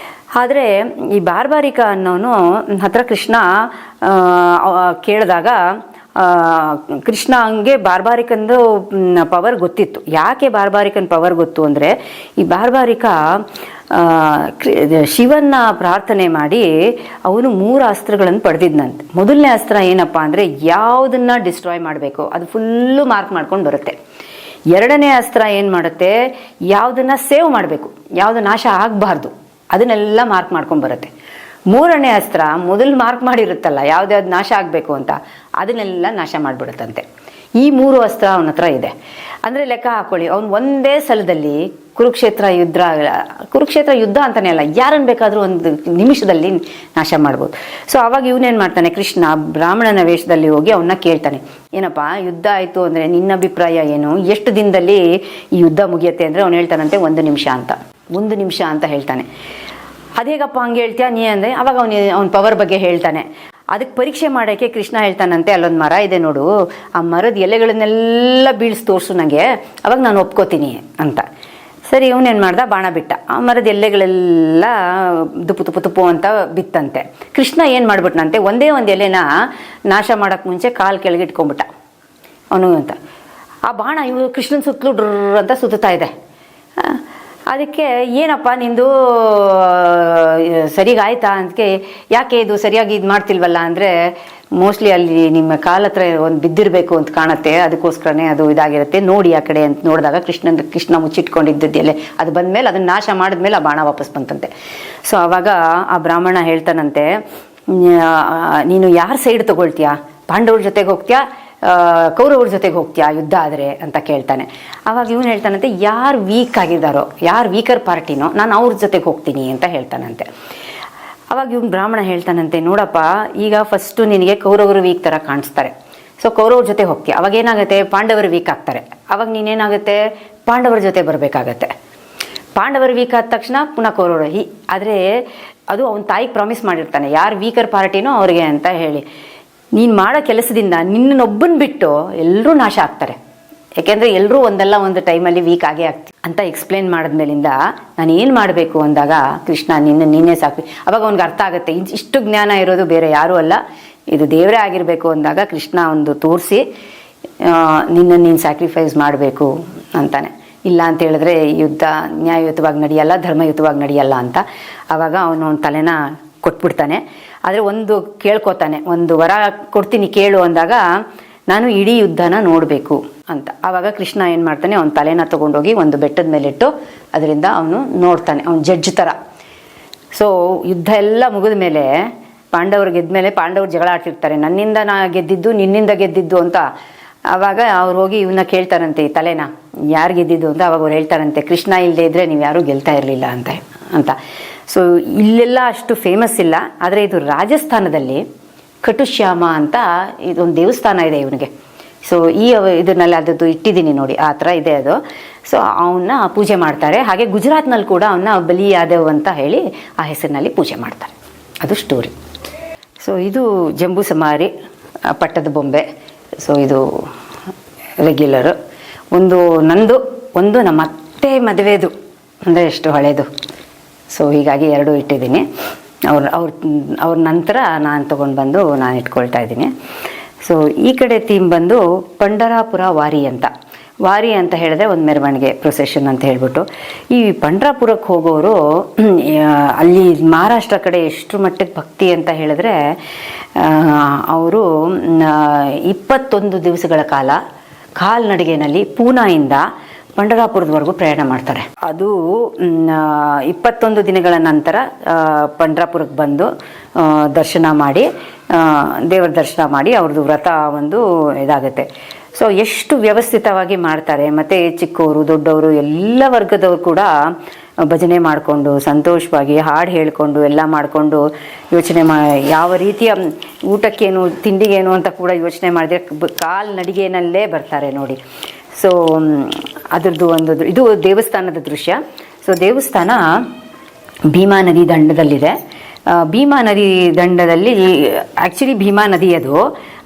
Speaker 1: ಆದರೆ ಈ ಬಾರ್ಬಾರಿಕ ಅನ್ನೋನು ಹತ್ರ ಕೃಷ್ಣ ಕೇಳಿದಾಗ ಕೃಷ್ಣ ಹಂಗೆ ಬಾರ್ಬಾರಿಕಂದು ಪವರ್ ಗೊತ್ತಿತ್ತು. ಯಾಕೆ ಬಾರ್ಬಾರಿಕನ್ ಪವರ್ ಗೊತ್ತು ಅಂದರೆ, ಈ ಬಾರ್ಬಾರಿಕ ಶಿವನ್ನ ಪ್ರಾರ್ಥನೆ ಮಾಡಿ ಅವನು 3 ಅಸ್ತ್ರಗಳನ್ನು ಪಡೆದಿದ್ನಂತೆ. ಮೊದಲನೇ ಅಸ್ತ್ರ ಏನಪ್ಪ ಅಂದರೆ, ಯಾವುದನ್ನ ಡಿಸ್ಟ್ರಾಯ್ ಮಾಡಬೇಕು ಅದು ಫುಲ್ಲು ಮಾರ್ಕ್ ಮಾಡ್ಕೊಂಡು ಬರುತ್ತೆ. ಎರಡನೇ ಅಸ್ತ್ರ ಏನು ಮಾಡುತ್ತೆ, ಯಾವುದನ್ನ ಸೇವ್ ಮಾಡಬೇಕು, ಯಾವುದು ನಾಶ ಆಗಬಾರ್ದು ಅದನ್ನೆಲ್ಲ ಮಾರ್ಕ್ ಮಾಡ್ಕೊಂಡು ಬರುತ್ತೆ. ಮೂರನೇ ಅಸ್ತ್ರ ಮೊದಲು ಮಾರ್ಕ್ ಮಾಡಿರುತ್ತಲ್ಲ ಯಾವ್ದ್ಯಾವ್ದು ನಾಶ ಆಗಬೇಕು ಅಂತ, ಅದನ್ನೆಲ್ಲ ನಾಶ ಮಾಡಿಬಿಡುತ್ತಂತೆ. ಈ 3 ಅಸ್ತ್ರ ಅವನ ಹತ್ರ ಇದೆ. ಅಂದರೆ ಲೆಕ್ಕ ಹಾಕೊಳ್ಳಿ, ಅವನು ಒಂದೇ ಸಲದಲ್ಲಿ ಕುರುಕ್ಷೇತ್ರ ಯುದ್ಧ ಅಂತಾನೆ ಅಲ್ಲ, ಯಾರನ್ನು ಬೇಕಾದರೂ ಒಂದು ನಿಮಿಷದಲ್ಲಿ ನಾಶ ಮಾಡ್ಬೋದು. ಸೊ ಅವಾಗ ಇವನೇನು ಮಾಡ್ತಾನೆ, ಕೃಷ್ಣ ಬ್ರಾಹ್ಮಣನ ವೇಷದಲ್ಲಿ ಹೋಗಿ ಅವನ್ನ ಕೇಳ್ತಾನೆ, ಏನಪ್ಪ ಯುದ್ಧ ಆಯಿತು ಅಂದರೆ ನಿನ್ನ ಅಭಿಪ್ರಾಯ ಏನು, ಎಷ್ಟು ದಿನದಲ್ಲಿ ಈ ಯುದ್ಧ ಮುಗಿಯುತ್ತೆ ಅಂದರೆ ಅವ್ನು ಹೇಳ್ತಾನಂತೆ 1 ನಿಮಿಷ ಅಂತ. 1 ನಿಮಿಷ ಅಂತ ಹೇಳ್ತಾನೆ. ಅದೇಗಪ್ಪ ಹಂಗೆ ಹೇಳ್ತೀಯ ನೀ ಅಂದರೆ, ಅವಾಗ ಅವನ ಪವರ್ ಬಗ್ಗೆ ಹೇಳ್ತಾನೆ. ಅದಕ್ಕೆ ಪರೀಕ್ಷೆ ಮಾಡೋಕ್ಕೆ ಕೃಷ್ಣ ಹೇಳ್ತಾನಂತೆ, ಅಲ್ಲೊಂದು ಮರ ಇದೆ ನೋಡು, ಆ ಮರದ ಎಲೆಗಳನ್ನೆಲ್ಲ ಬೀಳ್ಸಿ ತೋರಿಸು ನನಗೆ, ಅವಾಗ ನಾನು ಒಪ್ಕೋತೀನಿ ಅಂತ. ಸರಿ, ಇವನೇನು ಮಾಡ್ದ, ಬಾಣ ಬಿಟ್ಟ. ಆ ಮರದ ಎಲೆಗಳೆಲ್ಲ ತುಪ್ಪು ಅಂತ ಬಿತ್ತಂತೆ. ಕೃಷ್ಣ ಏನು ಮಾಡ್ಬಿಟ್ನಂತೆ, ಒಂದೇ ಒಂದು ಎಲೆನ ನಾಶ ಮಾಡೋಕ್ಕೆ ಮುಂಚೆ ಕಾಲು ಕೆಳಗಿಟ್ಕೊಂಡ್ಬಿಟ್ಟ ಅವನು ಅಂತ. ಆ ಬಾಣ ಇವು ಕೃಷ್ಣನ ಸುತ್ತಲೂ ಡ್ರ್ ಅಂತ ಸುತ್ತಾ ಇದೆ. ಅದಕ್ಕೆ ಏನಪ್ಪ ನಿಂದು ಸರಿಗಾಯ್ತಾ ಅದಕ್ಕೆ, ಯಾಕೆ ಇದು ಸರಿಯಾಗಿ ಇದು ಮಾಡ್ತಿಲ್ವಲ್ಲ ಅಂದರೆ, ಮೋಸ್ಟ್ಲಿ ಅಲ್ಲಿ ನಿಮ್ಮ ಕಾಲ ಹತ್ರ ಒಂದು ಬಿದ್ದಿರಬೇಕು ಅಂತ ಕಾಣುತ್ತೆ, ಅದಕ್ಕೋಸ್ಕರನೇ ಅದು ಇದಾಗಿರುತ್ತೆ, ನೋಡಿ ಆ ಕಡೆ ಅಂತ ನೋಡಿದಾಗ ಕೃಷ್ಣ ಮುಚ್ಚಿಟ್ಕೊಂಡಿದ್ದೆಲೆ ಅದು ಬಂದಮೇಲೆ ಅದನ್ನು ನಾಶ ಮಾಡಿದ್ಮೇಲೆ ಆ ಬಾಣ ವಾಪಸ್ ಬಂತಂತೆ. ಸೊ ಆವಾಗ ಆ ಬ್ರಾಹ್ಮಣ ಹೇಳ್ತಾನಂತೆ, ನೀನು ಯಾರ ಸೈಡ್ ತಗೊಳ್ತೀಯಾ, ಪಾಂಡವ್ರ ಜೊತೆಗೆ ಹೋಗ್ತೀಯಾ ಕೌರವ್ರ ಜೊತೆಗೆ ಹೋಗ್ತೀಯಾ ಯುದ್ಧ ಆದರೆ ಅಂತ ಕೇಳ್ತಾನೆ. ಆವಾಗ ಇವನು ಹೇಳ್ತಾನಂತೆ, ಯಾರು ವೀಕ್ ಆಗಿದ್ದಾರೋ, ಯಾರು ವೀಕರ್ ಪಾರ್ಟಿನೋ ನಾನು ಅವ್ರ ಜೊತೆಗೆ ಹೋಗ್ತೀನಿ ಅಂತ ಹೇಳ್ತಾನಂತೆ. ಅವಾಗ ಇವನು ಬ್ರಾಹ್ಮಣ ಹೇಳ್ತಾನಂತೆ, ನೋಡಪ್ಪ ಈಗ ಫಸ್ಟು ನಿನಗೆ ಕೌರವರು ವೀಕ್ ಥರ ಕಾಣಿಸ್ತಾರೆ, ಸೊ ಕೌರವ್ರ ಜೊತೆ ಹೋಗ್ತೀಯ. ಅವಾಗ ಏನಾಗುತ್ತೆ, ಪಾಂಡವರು ವೀಕ್ ಆಗ್ತಾರೆ. ಅವಾಗ ನೀನೇನಾಗುತ್ತೆ, ಪಾಂಡವರ ಜೊತೆ ಬರಬೇಕಾಗತ್ತೆ. ಪಾಂಡವರು ವೀಕ್ ಆದ ತಕ್ಷಣ ಪುನಃ ಕೌರವರು ಆದರೆ ಅದು ಅವನ ತಾಯಿಗೆ ಪ್ರಾಮಿಸ್ ಮಾಡಿರ್ತಾನೆ, ಯಾರು ವೀಕರ್ ಪಾರ್ಟಿನೋ ಅವ್ರಿಗೆ ಅಂತ ಹೇಳಿ. ನೀನು ಮಾಡೋ ಕೆಲಸದಿಂದ ನಿನ್ನೊಬ್ಬನ ಬಿಟ್ಟು ಎಲ್ಲರೂ ನಾಶ ಆಗ್ತಾರೆ, ಯಾಕೆಂದರೆ ಎಲ್ಲರೂ ಒಂದಲ್ಲ ಒಂದು ಟೈಮಲ್ಲಿ ವೀಕ್ ಆಗೇ ಆಗ್ತೀವಿ ಅಂತ ಎಕ್ಸ್ಪ್ಲೇನ್ ಮಾಡಿದ್ಮೇಲಿಂದ ನಾನು ಏನು ಮಾಡಬೇಕು ಅಂದಾಗ, ಕೃಷ್ಣ ನೀನೇ ಸಾಕು. ಅವಾಗ ಅವ್ನಿಗೆ ಅರ್ಥ ಆಗುತ್ತೆ, ಇಷ್ಟು ಜ್ಞಾನ ಇರೋದು ಬೇರೆ ಯಾರೂ ಅಲ್ಲ, ಇದು ದೇವರೇ ಆಗಿರಬೇಕು ಅಂದಾಗ ಕೃಷ್ಣ ಒಂದು ತೋರಿಸಿ ನೀನು ಸ್ಯಾಕ್ರಿಫೈಸ್ ಮಾಡಬೇಕು ಅಂತಾನೆ. ಇಲ್ಲ ಅಂತ ಹೇಳಿದ್ರೆ ಯುದ್ಧ ನ್ಯಾಯಯುತವಾಗಿ ನಡೆಯಲ್ಲ, ಧರ್ಮಯುತವಾಗಿ ನಡೆಯಲ್ಲ ಅಂತ. ಆವಾಗ ಅವನು ತಲೆನ ಕೊಟ್ಬಿಡ್ತಾನೆ. ಆದರೆ ಒಂದು ಕೇಳ್ಕೊತಾನೆ, ಒಂದು ವರ ಕೊಡ್ತೀನಿ ಕೇಳು ಅಂದಾಗ, ನಾನು ಇಡೀ ಯುದ್ಧನ ನೋಡಬೇಕು ಅಂತ. ಆವಾಗ ಕೃಷ್ಣ ಏನು ಮಾಡ್ತಾನೆ, ಅವನ ತಲೆನ ತೊಗೊಂಡೋಗಿ ಒಂದು ಬೆಟ್ಟದ ಮೇಲಿಟ್ಟು ಅದರಿಂದ ಅವನು ನೋಡ್ತಾನೆ, ಅವನು ಜಡ್ಜ್ ಥರ. ಸೊ ಯುದ್ಧ ಎಲ್ಲ ಮುಗಿದ ಮೇಲೆ ಪಾಂಡವ್ರು ಗೆದ್ಮೇಲೆ ಪಾಂಡವ್ರು ಜಗಳ ಆಡ್ತಿರ್ತಾರೆ, ನನ್ನಿಂದ ನಾ ಗೆದ್ದಿದ್ದು ನಿನ್ನಿಂದ ಗೆದ್ದಿದ್ದು ಅಂತ. ಆವಾಗ ಅವ್ರು ಹೋಗಿ ಇವನ್ನ ಕೇಳ್ತಾರಂತೆ, ಈ ತಲೆನ ಯಾರು ಗೆದ್ದಿದ್ದು ಅಂತ. ಅವಾಗ ಅವ್ರು ಹೇಳ್ತಾರಂತೆ, ಕೃಷ್ಣ ಇಲ್ಲದೆ ಇದ್ದರೆ ನೀವು ಯಾರೂ ಗೆಲ್ತಾ ಇರಲಿಲ್ಲ ಅಂತ. ಸೊ ಇಲ್ಲೆಲ್ಲ ಅಷ್ಟು ಫೇಮಸ್ ಇಲ್ಲ, ಆದರೆ ಇದು ರಾಜಸ್ಥಾನದಲ್ಲಿ ಕಟುಶ್ಯಾಮ ಅಂತ ಇದೊಂದು ದೇವಸ್ಥಾನ ಇದೆ ಇವನಿಗೆ. ಸೊ ಇದನ್ನೆಲ್ಲ ಅದದ್ದು ಇಟ್ಟಿದ್ದೀನಿ ನೋಡಿ, ಆ ಥರ ಇದೆ ಅದು. ಸೊ ಅವನ್ನ ಪೂಜೆ ಮಾಡ್ತಾರೆ. ಹಾಗೆ ಗುಜರಾತ್ನಲ್ಲಿ ಕೂಡ ಅವನ್ನ ಬಲಿ ಯಾದವ್ ಅಂತ ಹೇಳಿ ಆ ಹೆಸರಿನಲ್ಲಿ ಪೂಜೆ ಮಾಡ್ತಾರೆ. ಅದು ಸ್ಟೋರಿ. ಸೊ ಇದು ಜಂಬೂ ಸಮಾರಿ ಪಟ್ಟದ ಬೊಂಬೆ. ಸೊ ಇದು ರೆಗ್ಯುಲರು. ನಂದು ಒಂದು ನಮ್ಮ ಅತ್ತೆ ಮದುವೆದು, ಅಂದರೆ ಎಷ್ಟು ಹಳೇದು. ಸೊ ಹೀಗಾಗಿ 2 ಇಟ್ಟಿದ್ದೀನಿ. ಅವ್ರ ನಂತರ ನಾನು ತೊಗೊಂಡು ಬಂದು ನಾನು ಇಟ್ಕೊಳ್ತಾ ಇದ್ದೀನಿ. ಸೊ ಈ ಕಡೆ ಥೀಮ್ ಬಂದು ಪಂಢರಾಪುರ ವಾರಿ ಅಂತ ಹೇಳಿದ್ರೆ ಒಂದು ಮೆರವಣಿಗೆ, ಪ್ರೊಸೆಷನ್ ಅಂತ ಹೇಳ್ಬಿಟ್ಟು. ಈ ಪಂಢರಾಪುರಕ್ಕೆ ಹೋಗೋರು ಅಲ್ಲಿ ಮಹಾರಾಷ್ಟ್ರ ಕಡೆ ಎಷ್ಟು ಮಟ್ಟಕ್ಕೆ ಭಕ್ತಿ ಅಂತ ಹೇಳಿದ್ರೆ, ಅವರು 21 ದಿವಸಗಳ ಕಾಲ ಕಾಲ್ನಡಿಗೆನಲ್ಲಿ ಪೂನಾಯಿಂದ ಪಂಢರಾಪುರದವರೆಗೂ ಪ್ರಯಾಣ ಮಾಡ್ತಾರೆ. ಅದು 21 ದಿನಗಳ ನಂತರ ಪಂಢರಾಪುರಕ್ಕೆ ಬಂದು ದರ್ಶನ ಮಾಡಿ, ದೇವರ ದರ್ಶನ ಮಾಡಿ ಅವ್ರದ್ದು ವ್ರತ ಒಂದು ಇದಾಗುತ್ತೆ. ಸೊ ಎಷ್ಟು ವ್ಯವಸ್ಥಿತವಾಗಿ ಮಾಡ್ತಾರೆ. ಮತ್ತು ಚಿಕ್ಕವರು ದೊಡ್ಡವರು ಎಲ್ಲ ವರ್ಗದವರು ಕೂಡ ಭಜನೆ ಮಾಡಿಕೊಂಡು ಸಂತೋಷವಾಗಿ ಹಾಡು ಹೇಳಿಕೊಂಡು ಎಲ್ಲ ಮಾಡಿಕೊಂಡು ಯೋಚನೆ ಯಾವ ರೀತಿಯ ಊಟಕ್ಕೇನು ತಿಂಡಿಗೇನು ಅಂತ ಕೂಡ ಯೋಚನೆ ಮಾಡಿದ್ರೆ ಕಾಲ್ನಡಿಗೆನಲ್ಲೇ ಬರ್ತಾರೆ ನೋಡಿ. ಸೊ ಅದ್ರದ್ದು ಒಂದು ಇದು ದೇವಸ್ಥಾನದ ದೃಶ್ಯ. ಸೊ ದೇವಸ್ಥಾನ ಭೀಮಾ ನದಿ ದಂಡದಲ್ಲಿದೆ. ಭೀಮಾ ನದಿ ದಂಡದಲ್ಲಿ ಆ್ಯಕ್ಚುಲಿ ಭೀಮಾ ನದಿ ಅದು,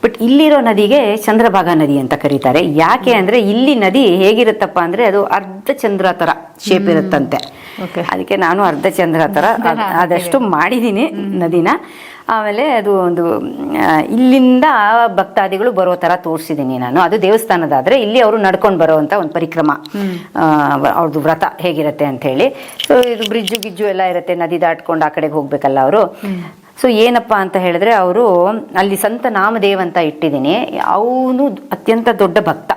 Speaker 1: ಬಟ್ ಇಲ್ಲಿರೋ ನದಿಗೆ ಚಂದ್ರಭಾಗಾ ನದಿ ಅಂತ ಕರೀತಾರೆ. ಯಾಕೆ ಅಂದರೆ ಇಲ್ಲಿ ನದಿ ಹೇಗಿರುತ್ತಪ್ಪ ಅಂದರೆ ಅದು ಅರ್ಧ ಚಂದ್ರ ಥರ ಶೇಪ್ ಇರುತ್ತಂತೆ. ಅದಕ್ಕೆ ನಾನು ಅರ್ಧ ಚಂದ್ರ ಥರ ಆದಷ್ಟು ಮಾಡಿದ್ದೀನಿ ನದಿನ. ಆಮೇಲೆ ಅದು ಒಂದು ಇಲ್ಲಿಂದ ಭಕ್ತಾದಿಗಳು ಬರೋ ಥರ ತೋರಿಸಿದ್ದೀನಿ ನಾನು. ಅದು ದೇವಸ್ಥಾನದಾದರೆ ಇಲ್ಲಿ ಅವರು ನಡ್ಕೊಂಡು ಬರೋವಂಥ ಒಂದು ಪರಿಕ್ರಮ, ಅವ್ರದ್ದು ವ್ರತ ಹೇಗಿರುತ್ತೆ ಅಂತ ಹೇಳಿ. ಸೊ ಇದು ಬ್ರಿಡ್ಜು ಗಿಜ್ಜು ಎಲ್ಲ ಇರುತ್ತೆ, ನದಿ ದಾಟ್ಕೊಂಡು ಆ ಕಡೆಗೆ ಹೋಗ್ಬೇಕಲ್ಲ ಅವರು. ಸೊ ಏನಪ್ಪ ಅಂತ ಹೇಳಿದ್ರೆ ಅವರು ಅಲ್ಲಿ ಸಂತ ನಾಮದೇವ್ ಅಂತ ಇಟ್ಟಿದ್ದೀನಿ. ಅವನು ಅತ್ಯಂತ ದೊಡ್ಡ ಭಕ್ತ.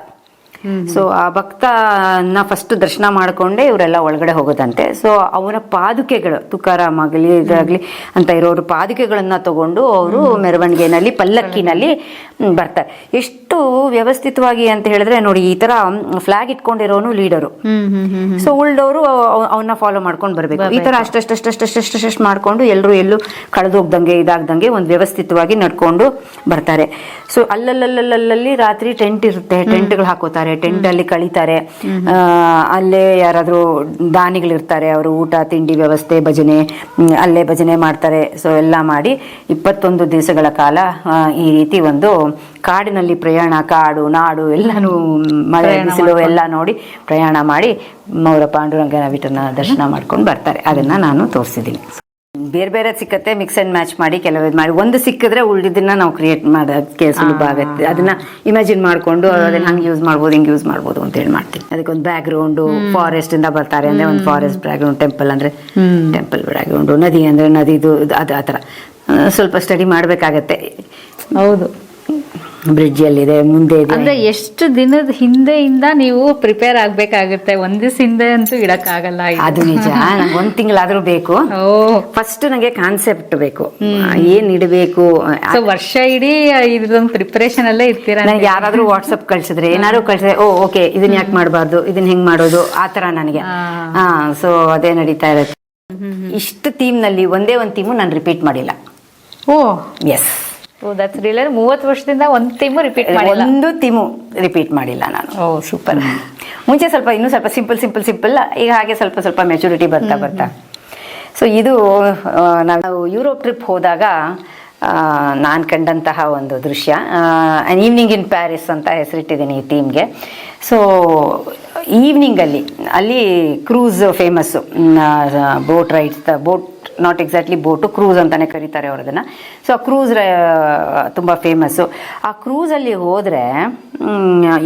Speaker 1: ಸೊ ಆ ಭಕ್ತನ ಫಸ್ಟ್ ದರ್ಶನ ಮಾಡಿಕೊಂಡೇ ಇವರೆಲ್ಲ ಒಳಗಡೆ ಹೋಗೋದಂತೆ. ಸೊ ಅವನ ಪಾದುಕೆಗಳು ತುಕಾರಾಮ್ ಆಗಲಿ ಇದಾಗಲಿ ಅಂತ ಇರೋರು ಪಾದುಕೆಗಳನ್ನ ತಗೊಂಡು ಅವರು ಮೆರವಣಿಗೆನಲ್ಲಿ ಪಲ್ಲಕ್ಕಿನಲ್ಲಿ ಬರ್ತಾರೆ. ಎಷ್ಟು ವ್ಯವಸ್ಥಿತವಾಗಿ ಅಂತ ಹೇಳಿದ್ರೆ ನೋಡಿ, ಈ ತರ ಫ್ಲಾಗ್ ಇಟ್ಕೊಂಡಿರೋನು ಲೀಡರು. ಸೊ ಉಳ್ದವರು ಅವನ್ನ ಫಾಲೋ ಮಾಡ್ಕೊಂಡು ಬರ್ಬೇಕು. ಈ ತರ ಅಷ್ಟಷ್ಟು ಮಾಡ್ಕೊಂಡು ಎಲ್ಲೂ ಕಳೆದೋಗ್ದಂಗೆ ಇದಾಗ್ದಂಗೆ ಒಂದು ವ್ಯವಸ್ಥಿತವಾಗಿ ನಡ್ಕೊಂಡು ಬರ್ತಾರೆ. ಸೊ ಅಲ್ಲಲ್ಲಿ ರಾತ್ರಿ ಟೆಂಟ್ ಇರುತ್ತೆ, ಟೆಂಟ್ಗಳು ಹಾಕೋತಾರೆ, ಟೆಂಟ್ ಅಲ್ಲಿ ಕಳೀತಾರೆ. ಅಲ್ಲೇ ಯಾರಾದ್ರೂ ದಾನಿಗಳಿರ್ತಾರೆ, ಅವರು ಊಟ ತಿಂಡಿ ವ್ಯವಸ್ಥೆ, ಭಜನೆ ಅಲ್ಲೇ ಭಜನೆ ಮಾಡ್ತಾರೆ. ಸೊ ಎಲ್ಲ ಮಾಡಿ 21 ದಿವಸಗಳ ಕಾಲ ಈ ರೀತಿ ಒಂದು ಕಾಡಿನಲ್ಲಿ ಪ್ರಯಾಣ, ಕಾಡು ನಾಡು ಎಲ್ಲಾನು ಮಳೆ ಬಿಸಿಲು ಎಲ್ಲ ನೋಡಿ ಪ್ರಯಾಣ ಮಾಡಿ ಮೌರ ಪಾಂಡುರಂಗನ ವಿಠಲನ ದರ್ಶನ ಮಾಡ್ಕೊಂಡು ಬರ್ತಾರೆ. ಅದನ್ನ ನಾನು ತೋರಿಸಿದ್ದೀನಿ. ಬೇರೆ ಬೇರೆ ಸಿಕ್ಕತ್ತೆ, ಮಿಕ್ಸ್ ಅಂಡ್ ಮ್ಯಾಚ್ ಮಾಡಿ ಕೆಲವು ಮಾಡಿ ಒಂದು ಸಿಕ್ಕಿದ್ರೆ ಉಳಿದಿದ್ದನ್ನ ನಾವು ಕ್ರಿಯೇಟ್ ಮಾಡೋದಕ್ಕೆ ಸುಲಭ ಆಗುತ್ತೆ. ಅದನ್ನ ಇಮ್ಯಾಜಿನ್ ಮಾಡ್ಕೊಂಡು ಅದನ್ನ ಹಂಗೆ ಯೂಸ್ ಮಾಡ್ಬೋದು, ಹಿಂಗೆ ಯೂಸ್ ಮಾಡ್ಬೋದು ಅಂತ ಹೇಳಿ ಮಾಡ್ತೀನಿ. ಅದಕ್ಕೆ ಒಂದು ಬ್ಯಾಕ್ ಗ್ರೌಂಡು, ಫಾರೆಸ್ಟ್ ಇಂದ ಬರ್ತಾರೆ ಅಂದ್ರೆ ಒಂದು ಫಾರೆಸ್ಟ್ ಬ್ಯಾಕ್ ಗ್ರೌಂಡ್, ಟೆಂಪಲ್ ಅಂದ್ರೆ ಟೆಂಪಲ್ ಬ್ಯಾಕ್ ಗ್ರೌಂಡು, ನದಿ ಅಂದ್ರೆ ನದಿದು ಅದು ಆ ಥರ ಸ್ವಲ್ಪ ಸ್ಟಡಿ ಮಾಡಬೇಕಾಗತ್ತೆ.
Speaker 2: ಹೌದು,
Speaker 1: ಬ್ರಿಡ್ಜ್ ಎಲ್ಲಿದೆ, ಮುಂದೆ ಇದೆ.
Speaker 2: ಅಂದ್ರೆ ಎಷ್ಟು ದಿನದ ಹಿಂದೆಯಿಂದ ನೀವು ಪ್ರಿಪೇರ್ ಆಗ್ಬೇಕಾಗುತ್ತೆ. ಒಂದ್ ದಿವಸ ಹಿಂದೆ ಅಂತೂ ಇಡಕ್ಕಾಗಲ್ಲ.
Speaker 1: ಅದು ನಿಜ. ನಂಗೆ 1 ತಿಂಗಳಾದ್ರೂ ಬೇಕು. ಫಸ್ಟ್ ನಂಗೆ ಕಾನ್ಸೆಪ್ಟ್ ಬೇಕು, ಏನ್ ಇಡಬೇಕು.
Speaker 2: ವರ್ಷ ಇಡೀ ಇದ್ರೊಂದು ಪ್ರಿಪರೇಷನ್ ಅಲ್ಲೇ ಇರ್ತೀರಾ.
Speaker 1: ನನಗೆ ಯಾರಾದ್ರೂ ವಾಟ್ಸಪ್ ಕಳ್ಸಿದ್ರೆ, ಏನಾದ್ರು ಕಳ್ಸಿದ್ರೆ, ಓಕೆ ಇದನ್ನ ಯಾಕೆ ಮಾಡಬಾರ್ದು, ಇದನ್ನ ಹೆಂಗ್ ಮಾಡೋದು, ಆ ತರ ನನಗೆ. ಸೊ ಅದೇ ನಡೀತಾ ಇರುತ್ತೆ. ಇಷ್ಟು ಥೀಮ್ ನಲ್ಲಿ ಒಂದೇ ಒಂದು ಥೀಮು ನಾನು ರಿಪೀಟ್ ಮಾಡಿಲ್ಲ. ಎಸ್,
Speaker 2: 30 ವರ್ಷದಿಂದ ಒಂದು ಥೀಮು ರಿಪೀಟ್ ಮಾಡಿಲ್ಲ.
Speaker 1: ಒಂದು ಥೀಮು ರಿಪೀಟ್ ಮಾಡಿಲ್ಲ ನಾನು.
Speaker 2: ಸೂಪರ್.
Speaker 1: ಮುಂಚೆ ಇನ್ನೂ ಸ್ವಲ್ಪ ಸಿಂಪಲ್, ಈಗ ಹಾಗೆ ಸ್ವಲ್ಪ ಮೆಚುರಿಟಿ ಬರ್ತಾ. ಸೊ ಇದು ನಾವು ಯುರೋಪ್ ಟ್ರಿಪ್ ಹೋದಾಗ ನಾನು ಕಂಡಂತಹ ಒಂದು ದೃಶ್ಯ. ಈವ್ನಿಂಗ್ ಇನ್ ಪ್ಯಾರಿಸ್ ಅಂತ ಹೆಸರಿಟ್ಟಿದ್ದೀನಿ ಈ ಥೀಮ್ಗೆ. ಸೊ ಅಲ್ಲಿ cruise famous, boat rides, boat not exactly boat, cruise ಅಂತಾನೆ ಕರೀತಾರೆ ಅವ್ರದನ್ನ. ಸೊ ಆ ಕ್ರೂಸ್ ತುಂಬ ಫೇಮಸ್ಸು. ಆ ಕ್ರೂಸಲ್ಲಿ ಹೋದರೆ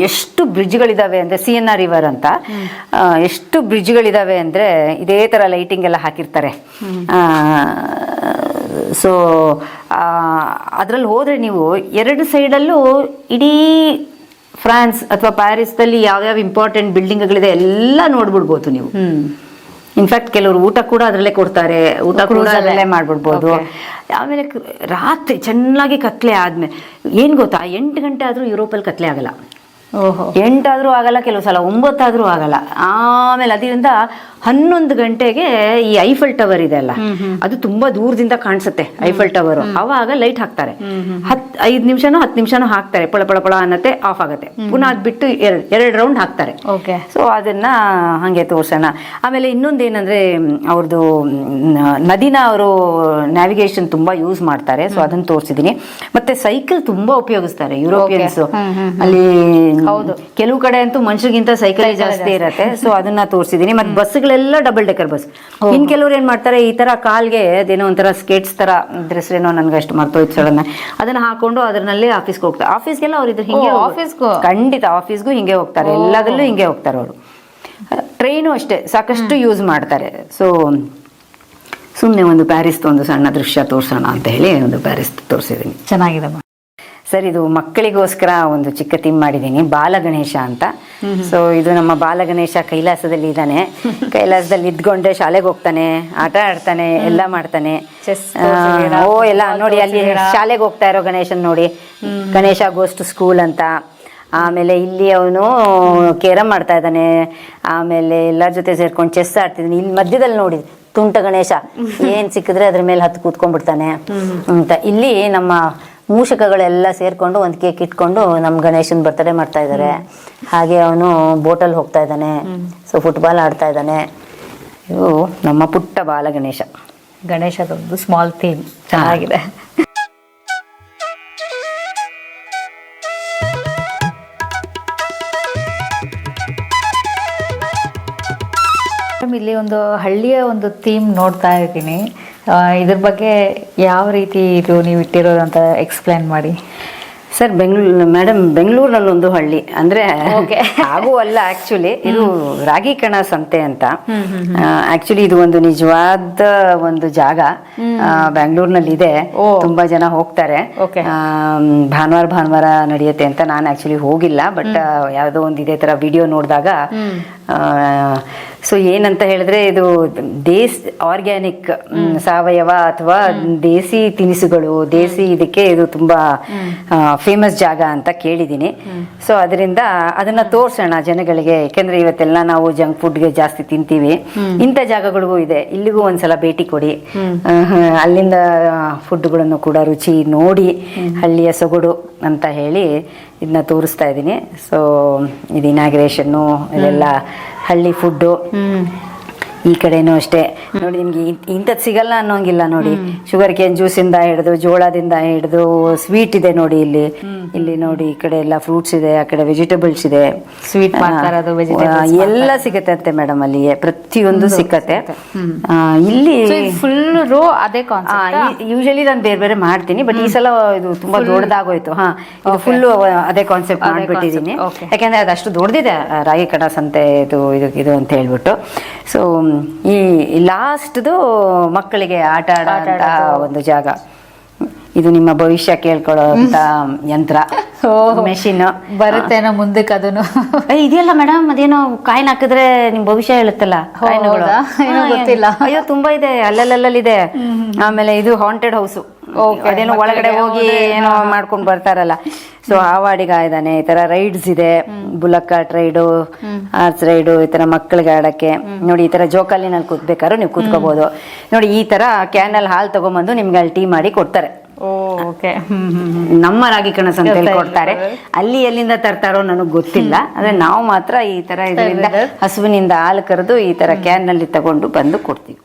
Speaker 1: ಎಷ್ಟು ಬ್ರಿಡ್ಜ್ಗಳಿದ್ದಾವೆ ಅಂದರೆ, CNR ರಿವರ್ ಅಂತ ಎಷ್ಟು ಬ್ರಿಡ್ಜ್ಗಳಿದ್ದಾವೆ ಅಂದರೆ ಇದೇ ಥರ ಲೈಟಿಂಗ್ ಎಲ್ಲ ಹಾಕಿರ್ತಾರೆ. ಸೊ ಅದರಲ್ಲಿ ಹೋದರೆ ನೀವು 2 ಸೈಡಲ್ಲೂ ಇಡೀ ಫ್ರಾನ್ಸ್ ಅಥವಾ ಪ್ಯಾರಿಸ್ದಲ್ಲಿ ಯಾವ್ಯಾವ ಇಂಪಾರ್ಟೆಂಟ್ ಬಿಲ್ಡಿಂಗ್ಗಳಿದೆ ಎಲ್ಲ ನೋಡ್ಬಿಡ್ಬೋದು ನೀವು. ಇನ್ಫ್ಯಾಕ್ಟ್ ಕೆಲವರು ಊಟ ಕೂಡ ಅದರಲ್ಲೇ ಕೊಡ್ತಾರೆ, ಊಟ ಕೂಡ ಅದರಲ್ಲೇ ಮಾಡ್ಬಿಡ್ಬೋದು. ಆಮೇಲೆ ರಾತ್ರಿ ಚೆನ್ನಾಗಿ ಕತ್ಲೆ ಆದ್ಮೇಲೆ ಏನ್ ಗೊತ್ತಾ, 8 ಗಂಟೆ ಆದ್ರೂ ಯುರೋಪಲ್ಲಿ ಕತ್ಲೆ ಆಗಲ್ಲ. 8 ಆದ್ರೂ ಆಗಲ್ಲ, ಕೆಲವು ಸಲ 9 ಆದ್ರೂ ಆಗಲ್ಲ. ಆಮೇಲೆ ಅದರಿಂದ 11 ಗಂಟೆಗೆ ಈ ಐಫಲ್ ಟವರ್ ಇದೆ ಅಲ್ಲ, ಅದು ತುಂಬಾ ದೂರದಿಂದ ಕಾಣಿಸುತ್ತೆ ಐಫಲ್ ಟವರ್. ಅವಾಗ ಲೈಟ್ ಹಾಕ್ತಾರೆ, 5 ನಿಮಿಷನೋ ಹಾಕ್ತಾರೆ, ಪಳ ಅನ್ನತ್ತೆ, ಆಫ್ ಆಗುತ್ತೆ. ಪುನಃ ಅದ್ ಬಿಟ್ಟು 2 ರೌಂಡ್ ಹಾಕ್ತಾರೆ. ಸೊ ಅದನ್ನ ಹಂಗೆ ತೋರ್ಸೋಣ. ಆಮೇಲೆ ಇನ್ನೊಂದೇನಂದ್ರೆ ಅವ್ರದ್ದು ನದಿನ ಅವರು ನ್ಯಾವಿಗೇಷನ್ ತುಂಬಾ ಯೂಸ್ ಮಾಡ್ತಾರೆ. ಸೊ ಅದನ್ನ ತೋರಿಸಿದೀನಿ. ಮತ್ತೆ ಸೈಕಲ್ ತುಂಬಾ ಉಪಯೋಗಿಸ್ತಾರೆ ಯುರೋಪಿಯನ್ಸ್. ಅಲ್ಲಿ ಕೆಲವು ಕಡೆ ಅಂತೂ ಮನುಷ್ಯರಿಗಿಂತ ಸೈಕಲ್ ಜಾಸ್ತಿ ಇರತ್ತೆ. ಸೊ ಅದನ್ನ ತೋರಿಸಿದೀನಿ. ಮತ್ತೆ ಬಸ್ಗಳೆಲ್ಲ ಡಬಲ್ ಡೆಕರ್ ಬಸ್. ಇನ್ ಕೆಲವ್ರು ಏನ್ ಮಾಡ್ತಾರೆ, ಈ ತರ ಕಾಲ್ಗೆ ಅದೇನೋ ಒಂಥರ ಸ್ಕೇಟ್ಸ್ ತರ ಹೆಸರೇನೋ ನನ್ಗೆ ಅಷ್ಟು ಮರ್ತೋಯ್ತು ಸಡನ್. ಅದನ್ನ ಹಾಕೊಂಡು ಅದರಲ್ಲಿ ಆಫೀಸ್ಗೆ ಹೋಗ್ತಾರೆ. ಆಫೀಸ್ಗೆಲ್ಲ ಅವ್ರು ಇದ್ರ ಹಿಂಗೆ ಖಂಡಿತ ಆಫೀಸ್ಗೂ ಹಿಂಗೆ ಹೋಗ್ತಾರೆ, ಎಲ್ಲದಲ್ಲೂ ಹಿಂಗೆ ಹೋಗ್ತಾರೆ ಅವರು. ಟ್ರೈನು ಅಷ್ಟೇ ಸಾಕಷ್ಟು ಯೂಸ್ ಮಾಡ್ತಾರೆ. ಸೊ ಸುಮ್ಮನೆ ಒಂದು ಪ್ಯಾರಿಸ್ ಒಂದು ಸಣ್ಣ ದೃಶ್ಯ ತೋರ್ಸೋಣ ಅಂತ ಹೇಳಿ ಒಂದು ಪ್ಯಾರಿಸ್ ತೋರಿಸಿದ್ದೀನಿ.
Speaker 2: ಚೆನ್ನಾಗಿದೆ
Speaker 1: ಸರ್. ಇದು ಮಕ್ಕಳಿಗೋಸ್ಕರ ಒಂದು ಚಿಕ್ಕ ಥೀಮ್ ಮಾಡಿದ್ದೀನಿ, ಬಾಲಗಣೇಶ ಅಂತ. ಸೊ ಇದು ನಮ್ಮ ಬಾಲಗಣೇಶ ಕೈಲಾಸದಲ್ಲಿ ಇದ್ದಾನೆ. ಕೈಲಾಸದಲ್ಲಿ ಇದ್ಕೊಂಡೆ ಶಾಲೆಗೆ ಹೋಗ್ತಾನೆ, ಆಟ ಆಡ್ತಾನೆ, ಎಲ್ಲ ಮಾಡ್ತಾನೆ. ಎಲ್ಲ ನೋಡಿ, ಅಲ್ಲಿ ಶಾಲೆಗೆ ಹೋಗ್ತಾ ಇರೋ ಗಣೇಶನ್ ನೋಡಿ, ಗಣೇಶ ಗೋಸ್ ಟು ಸ್ಕೂಲ್ ಅಂತ. ಆಮೇಲೆ ಇಲ್ಲಿ ಅವನು ಕೇರಮ್ ಮಾಡ್ತಾ ಇದ್ದಾನೆ. ಆಮೇಲೆ ಎಲ್ಲರ ಜೊತೆ ಸೇರ್ಕೊಂಡು ಚೆಸ್ ಆಡ್ತಿದ್ದಾನೆ. ಇಲ್ಲಿ ಮಧ್ಯದಲ್ಲಿ ನೋಡಿ ತುಂಟ ಗಣೇಶ, ಏನ್ ಸಿಕ್ಕಿದ್ರೆ ಅದ್ರ ಮೇಲೆ ಹತ್ತು ಕೂತ್ಕೊಂಡ್ಬಿಡ್ತಾನೆ ಅಂತ. ಇಲ್ಲಿ ನಮ್ಮ
Speaker 3: ಮೂಷಕಗಳೆಲ್ಲ ಸೇರ್ಕೊಂಡು ಒಂದು ಕೇಕ್ ಇಟ್ಕೊಂಡು ನಮ್ಮ ಗಣೇಶನ್ ಬರ್ತಡೇ ಮಾಡ್ತಾ ಇದ್ದಾರೆ. ಹಾಗೆ ಅವನು ಬೋಟಲ್ಲಿ ಹೋಗ್ತಾ ಇದ್ದಾನೆ, ಸೊ ಫುಟ್ಬಾಲ್ ಆಡ್ತಾ ಇದ್ದಾನೆ.
Speaker 1: ಇದು ನಮ್ಮ ಪುಟ್ಟ ಬಾಲ
Speaker 2: ಗಣೇಶದೊಂದು ಸ್ಮಾಲ್ ಥೀಮ್ ಚೆನ್ನಾಗಿದೆ. ಇಲ್ಲಿ ಒಂದು ಹಳ್ಳಿಯ ಒಂದು ಥೀಮ್ ನೋಡ್ತಾ ಇದ್ದೀನಿ. ಇದ್ರ ಬಗ್ಗೆ ಯಾವ ರೀತಿ ಇದು ನೀವು ಇಟ್ಟಿರೋದು ಅಂತ ಎಕ್ಸ್ಪ್ಲೇನ್ ಮಾಡಿ.
Speaker 1: ಸರ್, ಮೇಡಮ್ ಬೆಂಗಳೂರಿನಲ್ಲಿ ಒಂದು ಹಳ್ಳಿ ಅಂದ್ರೆ ಹಾಗೂ ಅಲ್ಲ, ಆಕ್ಚುಲಿ ಇದು ರಾಗಿ ಕಣ ಸಂತೆ ಅಂತ. ಆಕ್ಚುಲಿ ಇದು ಒಂದು ನಿಜವಾದ ಒಂದು ಜಾಗ ಬೆಂಗಳೂರಿನಲ್ಲಿ ಇದೆ. ತುಂಬಾ ಜನ ಹೋಗ್ತಾರೆ. ಭಾನುವಾರ ನಡೆಯುತ್ತೆ ಅಂತ. ನಾನು ಆಕ್ಚುಲಿ ಹೋಗಿಲ್ಲ, ಬಟ್ ಯಾವ್ದೋ ಒಂದು ಇದೇ ತರ ವಿಡಿಯೋ ನೋಡಿದಾಗ ಸೊ ಏನಂತ ಹೇಳಿದ್ರೆ ಇದು ಆರ್ಗ್ಯಾನಿಕ್ ಸಾವಯವ ಅಥವಾ ದೇಸಿ ತಿನಿಸುಗಳು, ದೇಸಿ ಇದಕ್ಕೆ ಇದು ತುಂಬಾ ಫೇಮಸ್ ಜಾಗ ಅಂತ ಕೇಳಿದ್ದೀನಿ. ಸೊ ಅದರಿಂದ ಅದನ್ನ ತೋರ್ಸೋಣ ಜನಗಳಿಗೆ, ಯಾಕೆಂದ್ರೆ ಇವತ್ತೆಲ್ಲ ನಾವು ಜಂಕ್ ಫುಡ್ಗೆ ಜಾಸ್ತಿ ತಿಂತೀವಿ. ಇಂಥ ಜಾಗಗಳಿಗೂ ಇದೆ, ಇಲ್ಲಿಗೂ ಒಂದ್ಸಲ ಭೇಟಿ ಕೊಡಿ. ಅಲ್ಲಿಂದ ಫುಡ್ಗಳನ್ನು ಕೂಡ ರುಚಿ ನೋಡಿ ಹಳ್ಳಿಯ ಸೊಗಡು ಅಂತ ಹೇಳಿ ಇದನ್ನ ತೋರಿಸ್ತಾ ಇದ್ದೀನಿ. ಸೊ ಇದು ಇನಾಗ್ರೇಷನ್ನು, ಇದೆಲ್ಲ ಹಳ್ಳಿ ಫುಡ್ಡು. ಈ ಕಡೆನೂ ಅಷ್ಟೇ ನೋಡಿ, ನಿಮ್ಗೆ ಇಂಥದ್ದು ಸಿಗಲ್ಲ ಅನ್ನೋಂಗಿಲ್ಲ ನೋಡಿ. ಶುಗರ್ ಕೇನ್ ಜ್ಯೂಸಿಂದ ಹಿಡಿದು, ಜೋಳದಿಂದ ಹಿಡಿದು ಸ್ವೀಟ್ ಇದೆ ನೋಡಿ. ಇಲ್ಲಿ ನೋಡಿ, ಈ ಕಡೆ ಎಲ್ಲ ಫ್ರೂಟ್ಸ್ ಇದೆ, ಆ ಕಡೆ ವೆಜಿಟೇಬಲ್ಸ್ ಇದೆ,
Speaker 2: ಸ್ವೀಟ್
Speaker 1: ಎಲ್ಲ ಸಿಗತ್ತೆ ಅಂತೆ ಮೇಡಮ್. ಅಲ್ಲಿಗೆ ಪ್ರತಿಯೊಂದು ಸಿಕ್ಕತ್ತೆ. ಇಲ್ಲಿ
Speaker 2: ಫುಲ್ ರೋ ಅದೇ
Speaker 1: ಯೂಶಲಿ ನಾನು ಬೇರೆ ಬೇರೆ ಮಾಡ್ತೀನಿ, ಬಟ್ ಈ ಸಲ ಇದು ತುಂಬಾ ದೊಡ್ಡದಾಗೋಯ್ತು. ಇದು ಫುಲ್ ಅದೇ ಕಾನ್ಸೆಪ್ಟ್ ಮಾಡ್ಬಿಟ್ಟಿದೀನಿ, ಯಾಕಂದ್ರೆ ಅದಷ್ಟು ದೊಡ್ಡದಿದೆ ರಾಗಿ ಕಣ ಸಂತೆ ಇದು ಅಂತ ಹೇಳ್ಬಿಟ್ಟು. ಸೊ ಈ ಲಾಸ್ಟ್ದು ಮಕ್ಕಳಿಗೆ ಆಟ ಆಡೋಂತ ಒಂದು ಜಾಗ. ಇದು ನಿಮ್ಮ ಭವಿಷ್ಯ ಕೇಳ್ಕೊಳ್ಳೋಂತ ಯಂತ್ರ, ಮೆಷಿನ್
Speaker 2: ಬರುತ್ತೇನೋ ಮುಂದಕ್ಕೆ. ಅದನ್ನು
Speaker 1: ಇದೆಯಲ್ಲ ಮೇಡಮ್, ಅದೇನೋ ಕಾಯಿನ್ ಹಾಕಿದ್ರೆ ನಿಮ್ ಭವಿಷ್ಯ ಹೇಳುತ್ತಲ್ಲ ಕಾಯಿನ್ಗಳು.
Speaker 2: ಗೊತ್ತಿಲ್ಲ.
Speaker 1: ಅಯ್ಯೋ ತುಂಬಾ ಇದೆ, ಅಲ್ಲಲ್ಲಿದೆ. ಆಮೇಲೆ ಇದು ಹಾಂಟೆಡ್ ಹೌಸ್, ಅದೇನೋ ಒಳಗಡೆ ಹೋಗಿ ಏನೋ ಮಾಡ್ಕೊಂಡು ಬರ್ತಾರಲ್ಲ. ಸೊ ಆವಾಡಿಗ ಇದಾನೆ. ಈ ತರ ರೈಡ್ಸ್ ಇದೆ, bullock cart ride, horse ride, ಈ ತರ ಮಕ್ಕಳಿಗೆ ಆಡಕ್ಕೆ ನೋಡಿ. ಈ ತರ ಜೋಕಾಲಿನಲ್ಲಿ ಕೂತ್ಬೇಕಾದ್ರು ನೀವು ಕೂತ್ಕೋಬಹುದು ನೋಡಿ. ಈ ತರ ಕ್ಯಾನಲ್ಲಿ ಹಾಲು ತಗೊಂಡ್ಬಂದು ನಿಮ್ಗೆ ಅಲ್ಲಿ ಟೀ ಮಾಡಿ ಕೊಡ್ತಾರೆ. ನಮ್ಮ ರಾಗಿ ಕಣ ಸಂತೆಯಲ್ಲಿ ಕೊಡ್ತಾರೆ. ಅಲ್ಲಿ ಎಲ್ಲಿಂದ ತರ್ತಾರೋ ನನಗೆ ಗೊತ್ತಿಲ್ಲ, ಆದ್ರೆ ನಾವು ಮಾತ್ರ ಈ ತರ ಇದರಿಂದ ಹಸುವಿನಿಂದ ಹಾಲು ಕರೆದು ಈ ತರ ಕ್ಯಾನ್ ನಲ್ಲಿ ತಗೊಂಡು ಬಂದು ಕೊಡ್ತೀವಿ.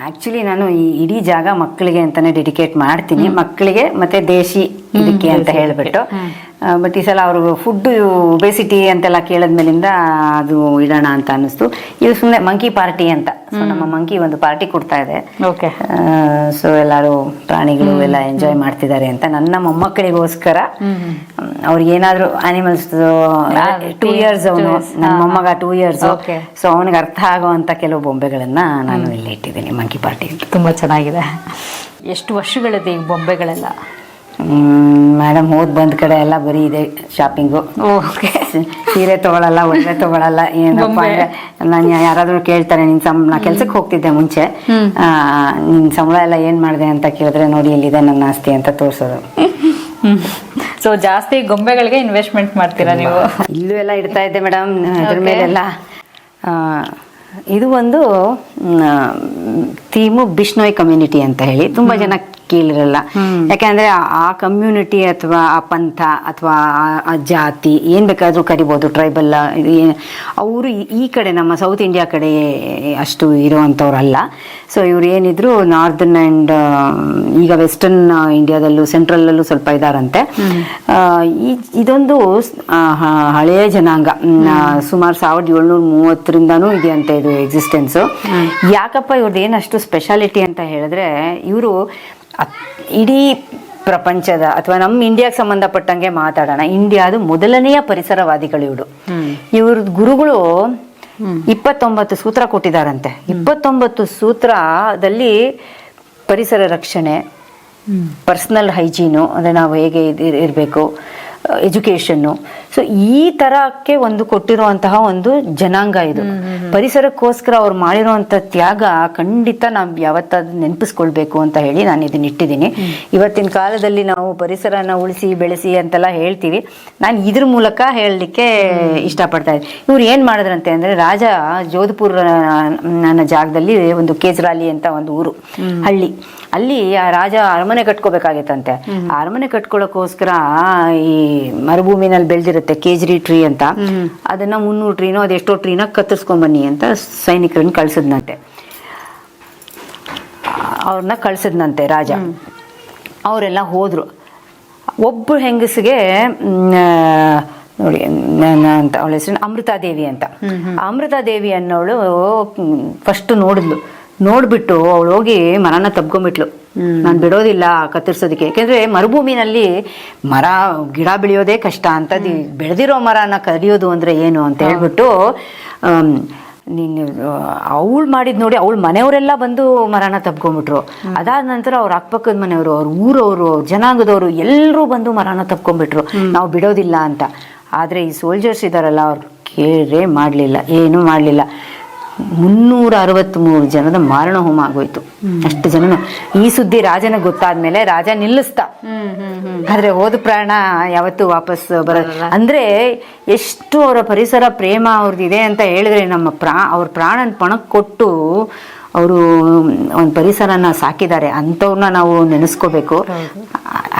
Speaker 1: ಆಕ್ಚುಲಿ ನಾನು ಈ ಇಡೀ ಜಾಗ ಮಕ್ಕಳಿಗೆ ಅಂತಾನೆ ಡೆಡಿಕೇಟ್ ಮಾಡ್ತೀನಿ, ಮಕ್ಕಳಿಗೆ ಮತ್ತೆ ದೇಶಿ ಇದಕ್ಕೆ ಅಂತ ಹೇಳ್ಬಿಟ್ಟು. ಬಟ್ ಈ ಸಲ ಅವರು ಫುಡ್ ಒಬೆಸಿಟಿ ಅಂತೆಲ್ಲ ಕೇಳದ್ಮೇಲಿಂದ ಅದು ಇಡೋಣ ಅಂತ ಅನಿಸ್ತು. ಇದು ಸುಮ್ಮನೆ ಮಂಕಿ ಪಾರ್ಟಿ ಅಂತ. ಸೊ ನಮ್ಮ ಮಂಕಿ ಒಂದು ಪಾರ್ಟಿ ಕೊಡ್ತಾ ಇದೆ. ಸೊ ಎಲ್ಲಾರು ಪ್ರಾಣಿಗಳು ಎಲ್ಲ ಎಂಜಾಯ್ ಮಾಡ್ತಿದ್ದಾರೆ ಅಂತ ನನ್ನ ಮೊಮ್ಮಕ್ಕಳಿಗೋಸ್ಕರ. ಅವ್ರಿಗೆ ಏನಾದ್ರು ಅನಿಮಲ್ಸ್ 2 years ಅವನು, ನನ್ನ ಮೊಮ್ಮಗ 2 years. ಸೊ ಅವನಿಗೆ ಅರ್ಥ ಆಗುವಂತ ಕೆಲವು ಬೊಂಬೆಗಳನ್ನ ನಾನು ಇಲ್ಲಿ ಇಟ್ಟಿದ್ದೀನಿ ಮಂಕಿ ಪಾರ್ಟಿ ಅಂತ.
Speaker 2: ತುಂಬಾ ಚೆನ್ನಾಗಿದೆ. ಎಷ್ಟು ವರ್ಷಗಳಿದೆ ಈ ಬೊಂಬೆಗಳೆಲ್ಲ?
Speaker 1: ಮೇಡಮ್ ಹೋದ್ ಬಂದ್ ಕಡೆ ಎಲ್ಲ ಬರೀ ಇದೆ ಶಾಪಿಂಗು. ಸೀರೆ ತಗೊಳಲ್ಲ, ಒಡವೆ ತಗೊಳಲ್ಲ. ಏನಪ್ಪ ಅಂದ್ರೆ ನಾನು ಯಾರಾದ್ರೂ ಕೇಳ್ತಾರೆ, ನಾ ಕೆಲ್ಸಕ್ಕೆ ಹೋಗ್ತಿದ್ದೆ ಮುಂಚೆ, ನಿನ್ ಸಂಬಳ ಎಲ್ಲ ಏನ್ ಮಾಡಿದೆ ಅಂತ ಕೇಳಿದ್ರೆ ನೋಡಿ ಇಲ್ಲಿದೆ ನನ್ನ ಆಸ್ತಿ ಅಂತ ತೋರ್ಸೋದು.
Speaker 2: ಸೊ ಜಾಸ್ತಿ ಗೊಂಬೆಗಳಿಗೆ ಇನ್ವೆಸ್ಟ್ಮೆಂಟ್ ಮಾಡ್ತೀರಾ ನೀವು?
Speaker 1: ಇಲ್ಲೂ ಎಲ್ಲ ಇಡ್ತಾ ಇದ್ದೆ ಮೇಡಮ್, ಅದ್ರ ಮೇಲೆಲ್ಲ. ಇದು ಒಂದು ಥೀಮು ಬಿಷ್ಣೋಯ್ ಕಮ್ಯುನಿಟಿ ಅಂತ ಹೇಳಿ ತುಂಬಾ ಜನ ಕೀಳಿರಲ್ಲ. ಯಾಕೆಂದ್ರೆ ಆ ಕಮ್ಯುನಿಟಿ ಅಥವಾ ಆ ಪಂಥ ಅಥವಾ ಆ ಜಾತಿ ಏನ್ ಬೇಕಾದ್ರೂ ಕರಿಬೋದು, ಟ್ರೈಬಲ್ ಅವರು ಈ ಕಡೆ ನಮ್ಮ ಸೌತ್ ಇಂಡಿಯಾ ಕಡೆ ಅಷ್ಟು ಇರುವಂತವ್ರಲ್ಲ. ಸೊ ಇವ್ರು ಏನಿದ್ರು ನಾರ್ದರ್ನ್ ಅಂಡ್ ಈಗ ವೆಸ್ಟರ್ನ್ ಇಂಡಿಯಾದಲ್ಲೂ ಸೆಂಟ್ರಲ್ ಸ್ವಲ್ಪ ಇದಾರಂತೆ. ಇದೊಂದು ಹಳೆಯ ಜನಾಂಗ, ಸುಮಾರು 1730ರಿಂದಾನೂ ಇದೆಯಂತೆ ಇದು ಎಕ್ಸಿಸ್ಟೆನ್ಸ್. ಯಾಕಪ್ಪ ಇವ್ರದ್ದು ಏನಷ್ಟು ಸ್ಪೆಷಾಲಿಟಿ ಅಂತ ಹೇಳಿದ್ರೆ, ಇವರು ಇಡೀ ಪ್ರಪಂಚದ ಅಥವಾ ನಮ್ಮ ಇಂಡಿಯಾಗೆ ಸಂಬಂಧಪಟ್ಟಂಗೆ ಮಾತಾಡೋಣ, ಇಂಡಿಯಾದು ಮೊದಲನೆಯ ಪರಿಸರವಾದಿಗಳು ಇವರು. ಇವ್ರ ಗುರುಗಳು 29 ಸೂತ್ರ ಕೊಟ್ಟಿದ್ದಾರಂತೆ. 29 ಸೂತ್ರದಲ್ಲಿ ಪರಿಸರ ರಕ್ಷಣೆ, ಪರ್ಸನಲ್ ಹೈಜೀನು ಅಂದ್ರೆ ನಾವು ಹೇಗೆ ಇರಬೇಕು, ಎಜುಕೇಶನ್ನು, ಸೊ ಈ ತರಕ್ಕೆ ಒಂದು ಕೊಟ್ಟಿರುವಂತಹ ಒಂದು ಜನಾಂಗ ಇದು. ಪರಿಸರಕ್ಕೋಸ್ಕರ ಅವ್ರು ಮಾಡಿರುವಂತ ತ್ಯಾಗ ಖಂಡಿತ ನಾವು ಯಾವತ್ತಾದ್ರೂ ನೆನಪಿಸ್ಕೊಳ್ಬೇಕು ಅಂತ ಹೇಳಿ ನಾನು ಇದನ್ನ ಇಟ್ಟಿದ್ದೀನಿ. ಇವತ್ತಿನ ಕಾಲದಲ್ಲಿ ನಾವು ಪರಿಸರನ ಉಳಿಸಿ ಬೆಳೆಸಿ ಅಂತೆಲ್ಲ ಹೇಳ್ತೀವಿ, ನಾನು ಇದ್ರ ಮೂಲಕ ಹೇಳಲಿಕ್ಕೆ ಇಷ್ಟಪಡ್ತಾ ಇದ್ದೀನಿ. ಇವ್ರು ಏನ್ ಮಾಡಿದ್ರಂತೆ ಅಂದ್ರೆ, ರಾಜ ಜೋಧ್ಪುರ್ ನನ್ನ ಜಾಗದಲ್ಲಿ ಒಂದು ಕೇಜ್ರಾಲಿ ಅಂತ ಒಂದು ಊರು, ಹಳ್ಳಿ, ಅಲ್ಲಿ ಆ ರಾಜ ಅರಮನೆ ಕಟ್ಕೋಬೇಕಾಗಿತ್ತಂತೆ. ಆ ಅರಮನೆ ಕಟ್ಕೊಳ್ಳೋಕೋಸ್ಕರ ಈ ಮರುಭೂಮಿನಲ್ಲಿ ಬೆಳೆದಿರುತ್ತೆ ಕೇಜ್ರಿ ಟ್ರೀ ಅಂತ, ಅದನ್ನ 300 ಟ್ರೀನೋ ಅದೆಷ್ಟೋ ಟ್ರೀನ ಕತ್ತರಿಸ್ಕೊಂಬನ್ನಿ ಅಂತ ಸೈನಿಕರನ್ನ ಕಳ್ಸದ್ನಂತೆ. ಅವ್ರನ್ನ ಕಳ್ಸದ್ನಂತೆ ರಾಜ. ಅವರೆಲ್ಲ ಹೋದ್ರು. ಒಬ್ಬ ಹೆಂಗಸಿಗೆ ನೋಡಿ ಅಂತ ಅವಳ ಹೆಸರು ಅಮೃತಾದೇವಿ ಅಂತ. ಅಮೃತಾದೇವಿ ಅನ್ನೋಳು ಫಸ್ಟ್ ನೋಡ್ಬಿಟ್ಟು ಅವಳು ಹೋಗಿ ಮರನ ತಬ್ಕೊಂಡ್ಬಿಟ್ಲು. ನಾನು ಬಿಡೋದಿಲ್ಲ ಕತ್ತರಿಸೋದಕ್ಕೆ, ಯಾಕೆಂದ್ರೆ ಮರುಭೂಮಿನಲ್ಲಿ ಗಿಡ ಬೆಳೆಯೋದೇ ಕಷ್ಟ ಅಂತದ್ದು, ಬೆಳೆದಿರೋ ಮರನ ಕದಿಯೋದು ಅಂದ್ರೆ ಏನು ಅಂತ ಹೇಳ್ಬಿಟ್ಟು ಅವಳು ಮಾಡಿದ್ ನೋಡಿ ಅವಳ ಮನೆಯವರೆಲ್ಲ ಬಂದು ಮರನ ತಬ್ಕೊಂಡ್ಬಿಟ್ರು. ಅದಾದ ನಂತರ ಅವ್ರ ಅಕ್ಕಪಕ್ಕದ ಮನೆಯವರು, ಅವ್ರ ಊರವರು, ಜನಾಂಗದವರು ಎಲ್ಲರೂ ಬಂದು ಮರನ ತಬ್ಕೊಂಡ್ಬಿಟ್ರು, ನಾವು ಬಿಡೋದಿಲ್ಲ ಅಂತ. ಆದ್ರೆ ಈ ಸೋಲ್ಜರ್ಸ್ ಇದಾರಲ್ಲ, ಅವ್ರು ಕೇಳೇ ಮಾಡ್ಲಿಲ್ಲ, ಏನೂ ಮಾಡ್ಲಿಲ್ಲ. 363 ಜನದ ಮಾರಣ ಹೋಮ ಆಗೋಯ್ತು. ಅಷ್ಟು ಜನ. ಈ ಸುದ್ದಿ ರಾಜನ ಗೊತ್ತಾದ್ಮೇಲೆ ರಾಜ ನಿಲ್ಲಿಸ್ತಾ, ಆದ್ರೆ ಹೋದ ಪ್ರಾಣ ಯಾವತ್ತೂ ವಾಪಸ್ ಬರೋದು. ಅಂದ್ರೆ ಎಷ್ಟು ಅವರ ಪರಿಸರ ಪ್ರೇಮ ಅವ್ರದ್ದಿದೆ ಅಂತ ಹೇಳಿದ್ರೆ, ಅವ್ರ ಪ್ರಾಣನ ಪಣಕ್ಕೆ ಕೊಟ್ಟು ಅವರು ಒಂದು ಪರಿಸರನ ಸಾಕಿದ್ದಾರೆ. ಅಂಥವ್ರನ್ನ ನಾವು ನೆನೆಸ್ಕೋಬೇಕು.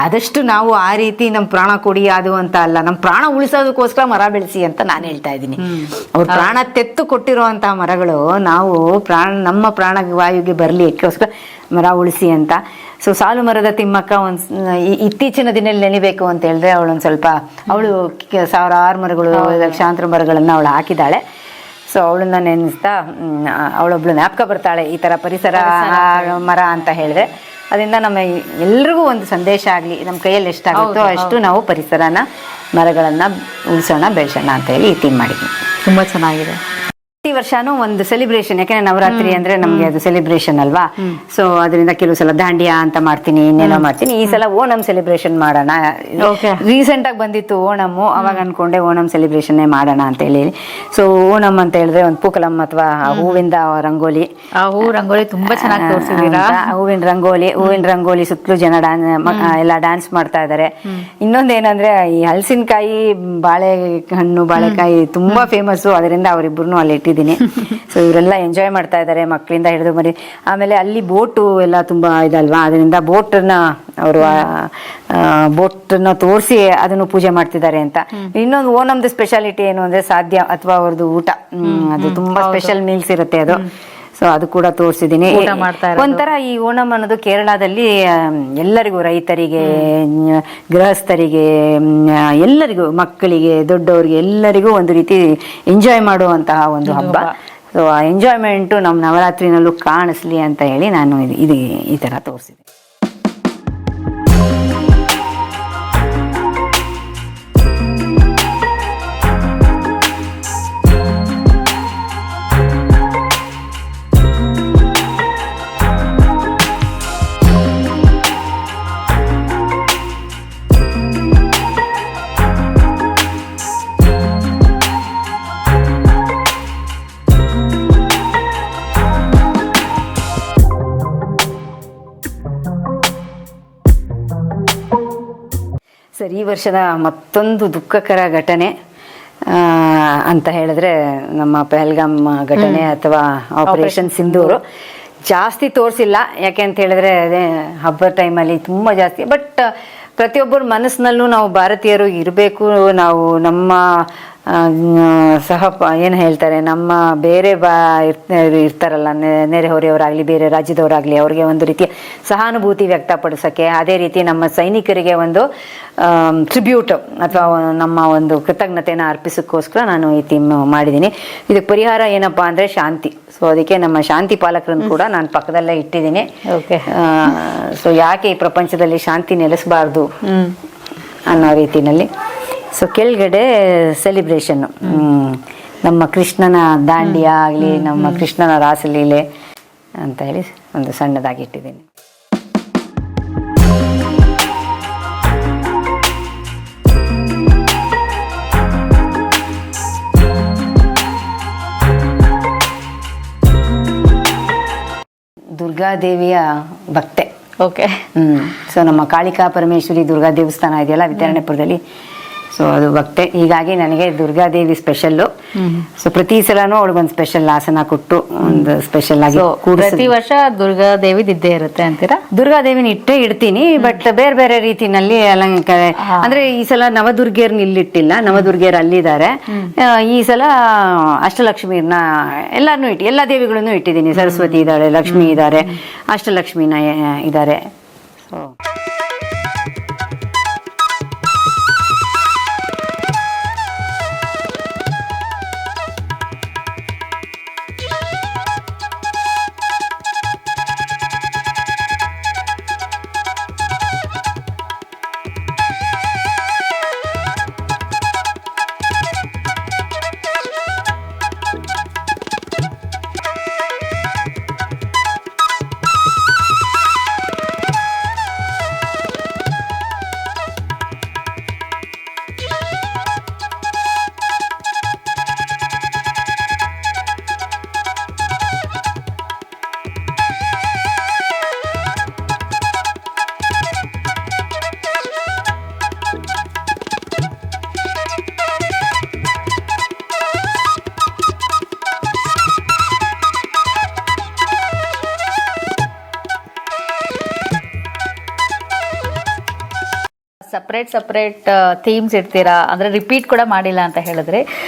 Speaker 1: ಆದಷ್ಟು ನಾವು ಆ ರೀತಿ ನಮ್ಮ ಪ್ರಾಣ ಕೊಡಿ ಅದು ಅಂತ ಅಲ್ಲ, ನಮ್ಮ ಪ್ರಾಣ ಉಳಿಸೋದಕ್ಕೋಸ್ಕರ ಮರ ಬೆಳೆಸಿ ಅಂತ ನಾನು ಹೇಳ್ತಾ ಇದ್ದೀನಿ. ಅವ್ರ ಪ್ರಾಣ ತೆತ್ತು ಕೊಟ್ಟಿರುವಂತಹ ಮರಗಳು ನಾವು ನಮ್ಮ ಪ್ರಾಣ ವಾಯುಗೆ ಬರಲಿ ಅದಕ್ಕೋಸ್ಕರ ಮರ ಉಳಿಸಿ ಅಂತ. ಸೊ ಸಾಲು ಮರದ ತಿಮ್ಮಕ್ಕ ಇತ್ತೀಚಿನ ದಿನದಲ್ಲಿ ನೆನಿಬೇಕು ಅಂತ ಹೇಳಿದ್ರೆ, ಅವಳು ಸಾವಿರಾರು ಮರಗಳು, ಲಕ್ಷಾಂತರ ಮರಗಳನ್ನ ಅವಳು ಹಾಕಿದ್ದಾಳೆ. ಸೊ ಅವಳನ್ನ ನೆನೆಸ್ತಾ ಅವಳೊಬ್ಳು ಜ್ಞಾಪಕ ಬರ್ತಾಳೆ, ಈ ತರ ಪರಿಸರ ಮರ ಅಂತ ಹೇಳಿದ್ರೆ. ಅದರಿಂದ ನಮ್ಮ ಎಲ್ರಿಗೂ ಒಂದು ಸಂದೇಶ ಆಗಲಿ, ನಮ್ಮ ಕೈಯಲ್ಲಿ ಎಷ್ಟಾಗುತ್ತೋ ಅಷ್ಟು ನಾವು ಪರಿಸರನ ಮರಗಳನ್ನ ಉಳಿಸೋಣ, ಬೆಳೆಸೋಣ ಅಂತ ಹೇಳಿ ಈ ಥೀಮ್ ಮಾಡಿದ್ವಿ.
Speaker 2: ತುಂಬಾ ಚೆನ್ನಾಗಿದೆ.
Speaker 1: ಪ್ರತಿ ವರ್ಷನೂ ಒಂದು ಸೆಲಿಬ್ರೇಷನ್, ಯಾಕಂದ್ರೆ ನವರಾತ್ರಿ ಅಂದ್ರೆ ನಮ್ಗೆ ಅದು ಸೆಲಿಬ್ರೇಷನ್ ಅಲ್ವಾ. ಸೊ ಅದರಿಂದ ಕೆಲವು ಸಲ ದಾಂಡಿಯಾ ಅಂತ ಮಾಡ್ತೀನಿ, ಇನ್ನೇನೋ ಮಾಡ್ತೀನಿ. ಈ ಸಲ ಓಣಂ ಸೆಲಿಬ್ರೇಷನ್ ಮಾಡೋಣ. ರೀಸೆಂಟ್ ಆಗಿ ಬಂದಿತ್ತು ಓಣಮ್, ಅವಾಗ ಅನ್ಕೊಂಡೆ ಓಣಂ ಸೆಲಿಬ್ರೇಷನ್ ಮಾಡೋಣ ಅಂತ ಹೇಳಿ. ಸೊ ಓಣಂ ಅಂತ ಹೇಳಿದ್ರೆ ಒಂದು ಪೂಕಲಂ ಅಥವಾ ಹೂವಿಂದ ರಂಗೋಲಿ.
Speaker 2: ರಂಗೋಲಿ ತುಂಬಾ ಚೆನ್ನಾಗಿ ತೋರಿಸಿದೀರಾ.
Speaker 1: ಹೂವಿನ ರಂಗೋಲಿ ಸುತ್ತಲೂ ಜನ ಎಲ್ಲ ಡ್ಯಾನ್ಸ್ ಮಾಡ್ತಾ ಇದಾರೆ. ಇನ್ನೊಂದೇನಂದ್ರೆ ಈ ಹಲಸಿನಕಾಯಿ, ಬಾಳೆಕಾಯಿ ತುಂಬಾ ಫೇಮಸ್, ಅದರಿಂದ ಅವರಿಬ್ಬರನ್ನು ಅಲ್ಲಿ ಇಟ್ಟಿದ್ದೀನಿ. ಸೊ ಇವರೆಲ್ಲ ಎಂಜಾಯ್ ಮಾಡ್ತಾ ಇದ್ದಾರೆ, ಮಕ್ಕಳಿಂದ ಹಿಡಿದು ಮರಿ. ಆಮೇಲೆ ಅಲ್ಲಿ ಬೋಟು ಎಲ್ಲ ತುಂಬಾ ಇದಲ್ವಾ, ಅದರಿಂದ ಬೋಟನ್ನ ತೋರಿಸಿ ಅದನ್ನು ಪೂಜೆ ಮಾಡ್ತಿದ್ದಾರೆ ಅಂತ. ಇನ್ನೊಂದು ಓಣಂದು ಸ್ಪೆಷಾಲಿಟಿ ಏನು ಅಂದ್ರೆ ಸಾಧ್ಯ ಅಥವಾ ಅವ್ರದ್ದು ಊಟ, ಅದು ತುಂಬಾ ಸ್ಪೆಷಲ್ ಮೀಲ್ಸ್ ಇರುತ್ತೆ ಅದು. ಸೊ ಅದು ಕೂಡ ತೋರಿಸಿದ್ದೀನಿ. ಒಂಥರ ಈ ಓಣಂ ಅನ್ನೋದು ಕೇರಳದಲ್ಲಿ ಎಲ್ಲರಿಗೂ, ರೈತರಿಗೆ, ಗೃಹಸ್ಥರಿಗೆ, ಎಲ್ಲರಿಗೂ, ಮಕ್ಕಳಿಗೆ, ದೊಡ್ಡವರಿಗೆ ಎಲ್ಲರಿಗೂ ಒಂದು ರೀತಿ ಎಂಜಾಯ್ ಮಾಡುವಂತಹ ಒಂದು ಹಬ್ಬ. ಸೊ ಆ ಎಂಜಾಯ್ಮೆಂಟು ನಮ್ಮ ನವರಾತ್ರಿನಲ್ಲೂ ಕಾಣಿಸ್ಲಿ ಅಂತ ಹೇಳಿ ನಾನು ಈ ತರ ತೋರಿಸಿದೆ. ಸರ್, ಈ ವರ್ಷದ ಮತ್ತೊಂದು ದುಃಖಕರ ಘಟನೆ ಅಂತ ಹೇಳಿದ್ರೆ ನಮ್ಮ ಪಹಲ್ಗಾಮ್ ಘಟನೆ ಅಥವಾ ಆಪರೇಷನ್ ಸಿಂಧೂರು. ಜಾಸ್ತಿ ತೋರಿಸಿಲ್ಲ, ಯಾಕೆ ಅಂತ ಹೇಳಿದ್ರೆ ಅದೇ ಹಬ್ಬದ ಟೈಮಲ್ಲಿ ತುಂಬ ಜಾಸ್ತಿ. ಬಟ್ ಪ್ರತಿಯೊಬ್ಬರ ಮನಸ್ಸಿನಲ್ಲೂ ನಾವು ಭಾರತೀಯರು ಇರಬೇಕು. ನಾವು ನಮ್ಮ ಏನು ಹೇಳ್ತಾರೆ, ನಮ್ಮ ಬೇರೆ ಇರ್ತಾರಲ್ಲ, ನೆರೆಹೊರೆಯವರಾಗಲಿ ಬೇರೆ ರಾಜ್ಯದವರಾಗಲಿ, ಅವ್ರಿಗೆ ಒಂದು ರೀತಿಯ ಸಹಾನುಭೂತಿ ವ್ಯಕ್ತಪಡಿಸೋಕ್ಕೆ, ಅದೇ ರೀತಿ ನಮ್ಮ ಸೈನಿಕರಿಗೆ ಒಂದು ಟ್ರಿಬ್ಯೂಟ್ ಅಥವಾ ನಮ್ಮ ಒಂದು ಕೃತಜ್ಞತೆಯನ್ನು ಅರ್ಪಿಸೋಕ್ಕೋಸ್ಕರ ನಾನು ಈ ಥೀಮ್ ಮಾಡಿದ್ದೀನಿ. ಇದಕ್ಕೆ ಪರಿಹಾರ ಏನಪ್ಪಾ ಅಂದರೆ ಶಾಂತಿ. ಸೊ ಅದಕ್ಕೆ ನಮ್ಮ ಶಾಂತಿ ಪಾಲಕರನ್ನು ಕೂಡ ನಾನು ಪಕ್ಕದಲ್ಲೇ ಇಟ್ಟಿದ್ದೀನಿ.
Speaker 2: ಓಕೆ.
Speaker 1: ಸೊ ಯಾಕೆ ಈ ಪ್ರಪಂಚದಲ್ಲಿ ಶಾಂತಿ ನೆಲೆಸಬಾರ್ದು ಅನ್ನೋ ರೀತಿಯಲ್ಲಿ. ಸೊ ಕೆಳಗಡೆ ಸೆಲಿಬ್ರೇಷನ್ನು, ನಮ್ಮ ಕೃಷ್ಣನ ದಾಂಡಿಯ ಆಗಲಿ, ನಮ್ಮ ಕೃಷ್ಣನ ರಾಸಲೀಲೆ ಅಂತ ಹೇಳಿ ಒಂದು ಸಣ್ಣದಾಗಿ ಇಟ್ಟಿದ್ದೀನಿ. ದುರ್ಗಾದೇವಿಯ ಭಕ್ತೆ.
Speaker 2: ಓಕೆ.
Speaker 1: ಸೊ ನಮ್ಮ ಕಾಳಿಕಾ ಪರಮೇಶ್ವರಿ ದುರ್ಗಾ ದೇವಸ್ಥಾನ ಇದೆಯಲ್ಲ ವಿತರಣೆಪುರದಲ್ಲಿ, ಸೊ ಅದು ಭಕ್ತೆ. ಹೀಗಾಗಿ ನನಗೆ ದುರ್ಗಾದೇವಿ ಸ್ಪೆಷಲ್ಲು. ಸೊ ಪ್ರತಿ ಸಲನೂ ಅವಳಿಗೊಂದು ಸ್ಪೆಷಲ್ ಆಸನ ಕೊಟ್ಟು ಒಂದು ಸ್ಪೆಷಲ್ ಆಗಿ
Speaker 2: ಪ್ರತಿ ವರ್ಷ ದುರ್ಗಾದೇವಿ ಇದ್ದೇ ಇರುತ್ತೆ ಅಂತೀರಾ?
Speaker 1: ದುರ್ಗಾದೇವಿನ ಇಡ್ತೀನಿ, ಬಟ್ ಬೇರೆ ಬೇರೆ ರೀತಿನಲ್ಲಿ ಅಲಂಕಾರ. ಅಂದ್ರೆ ಈ ಸಲ ನವದುರ್ಗಿಯರ್ನ ಇಲ್ಲಿಟ್ಟಿಲ್ಲ, ನವದುರ್ಗಿಯರು ಅಲ್ಲಿದ್ದಾರೆ. ಈ ಸಲ ಅಷ್ಟಲಕ್ಷ್ಮಿಯರ್ನ ಎಲ್ಲಾರನ್ನೂ ಎಲ್ಲ ದೇವಿಗಳನ್ನು ಇಟ್ಟಿದ್ದೀನಿ. ಸರಸ್ವತಿ ಇದ್ದಾಳೆ, ಲಕ್ಷ್ಮಿ ಇದ್ದಾರೆ, ಅಷ್ಟಲಕ್ಷ್ಮಿನ ಇದ್ದಾರೆ. ಸೊ
Speaker 2: ಸಪ್ರೇಟ್ ಥೀಮ್ಸ್ ಇಡ್ತೀರಾ, ಅಂದ್ರೆ ರಿಪೀಟ್ ಕೂಡ ಮಾಡಿಲ್ಲ ಅಂತ ಹೇಳಿದ್ರಿ.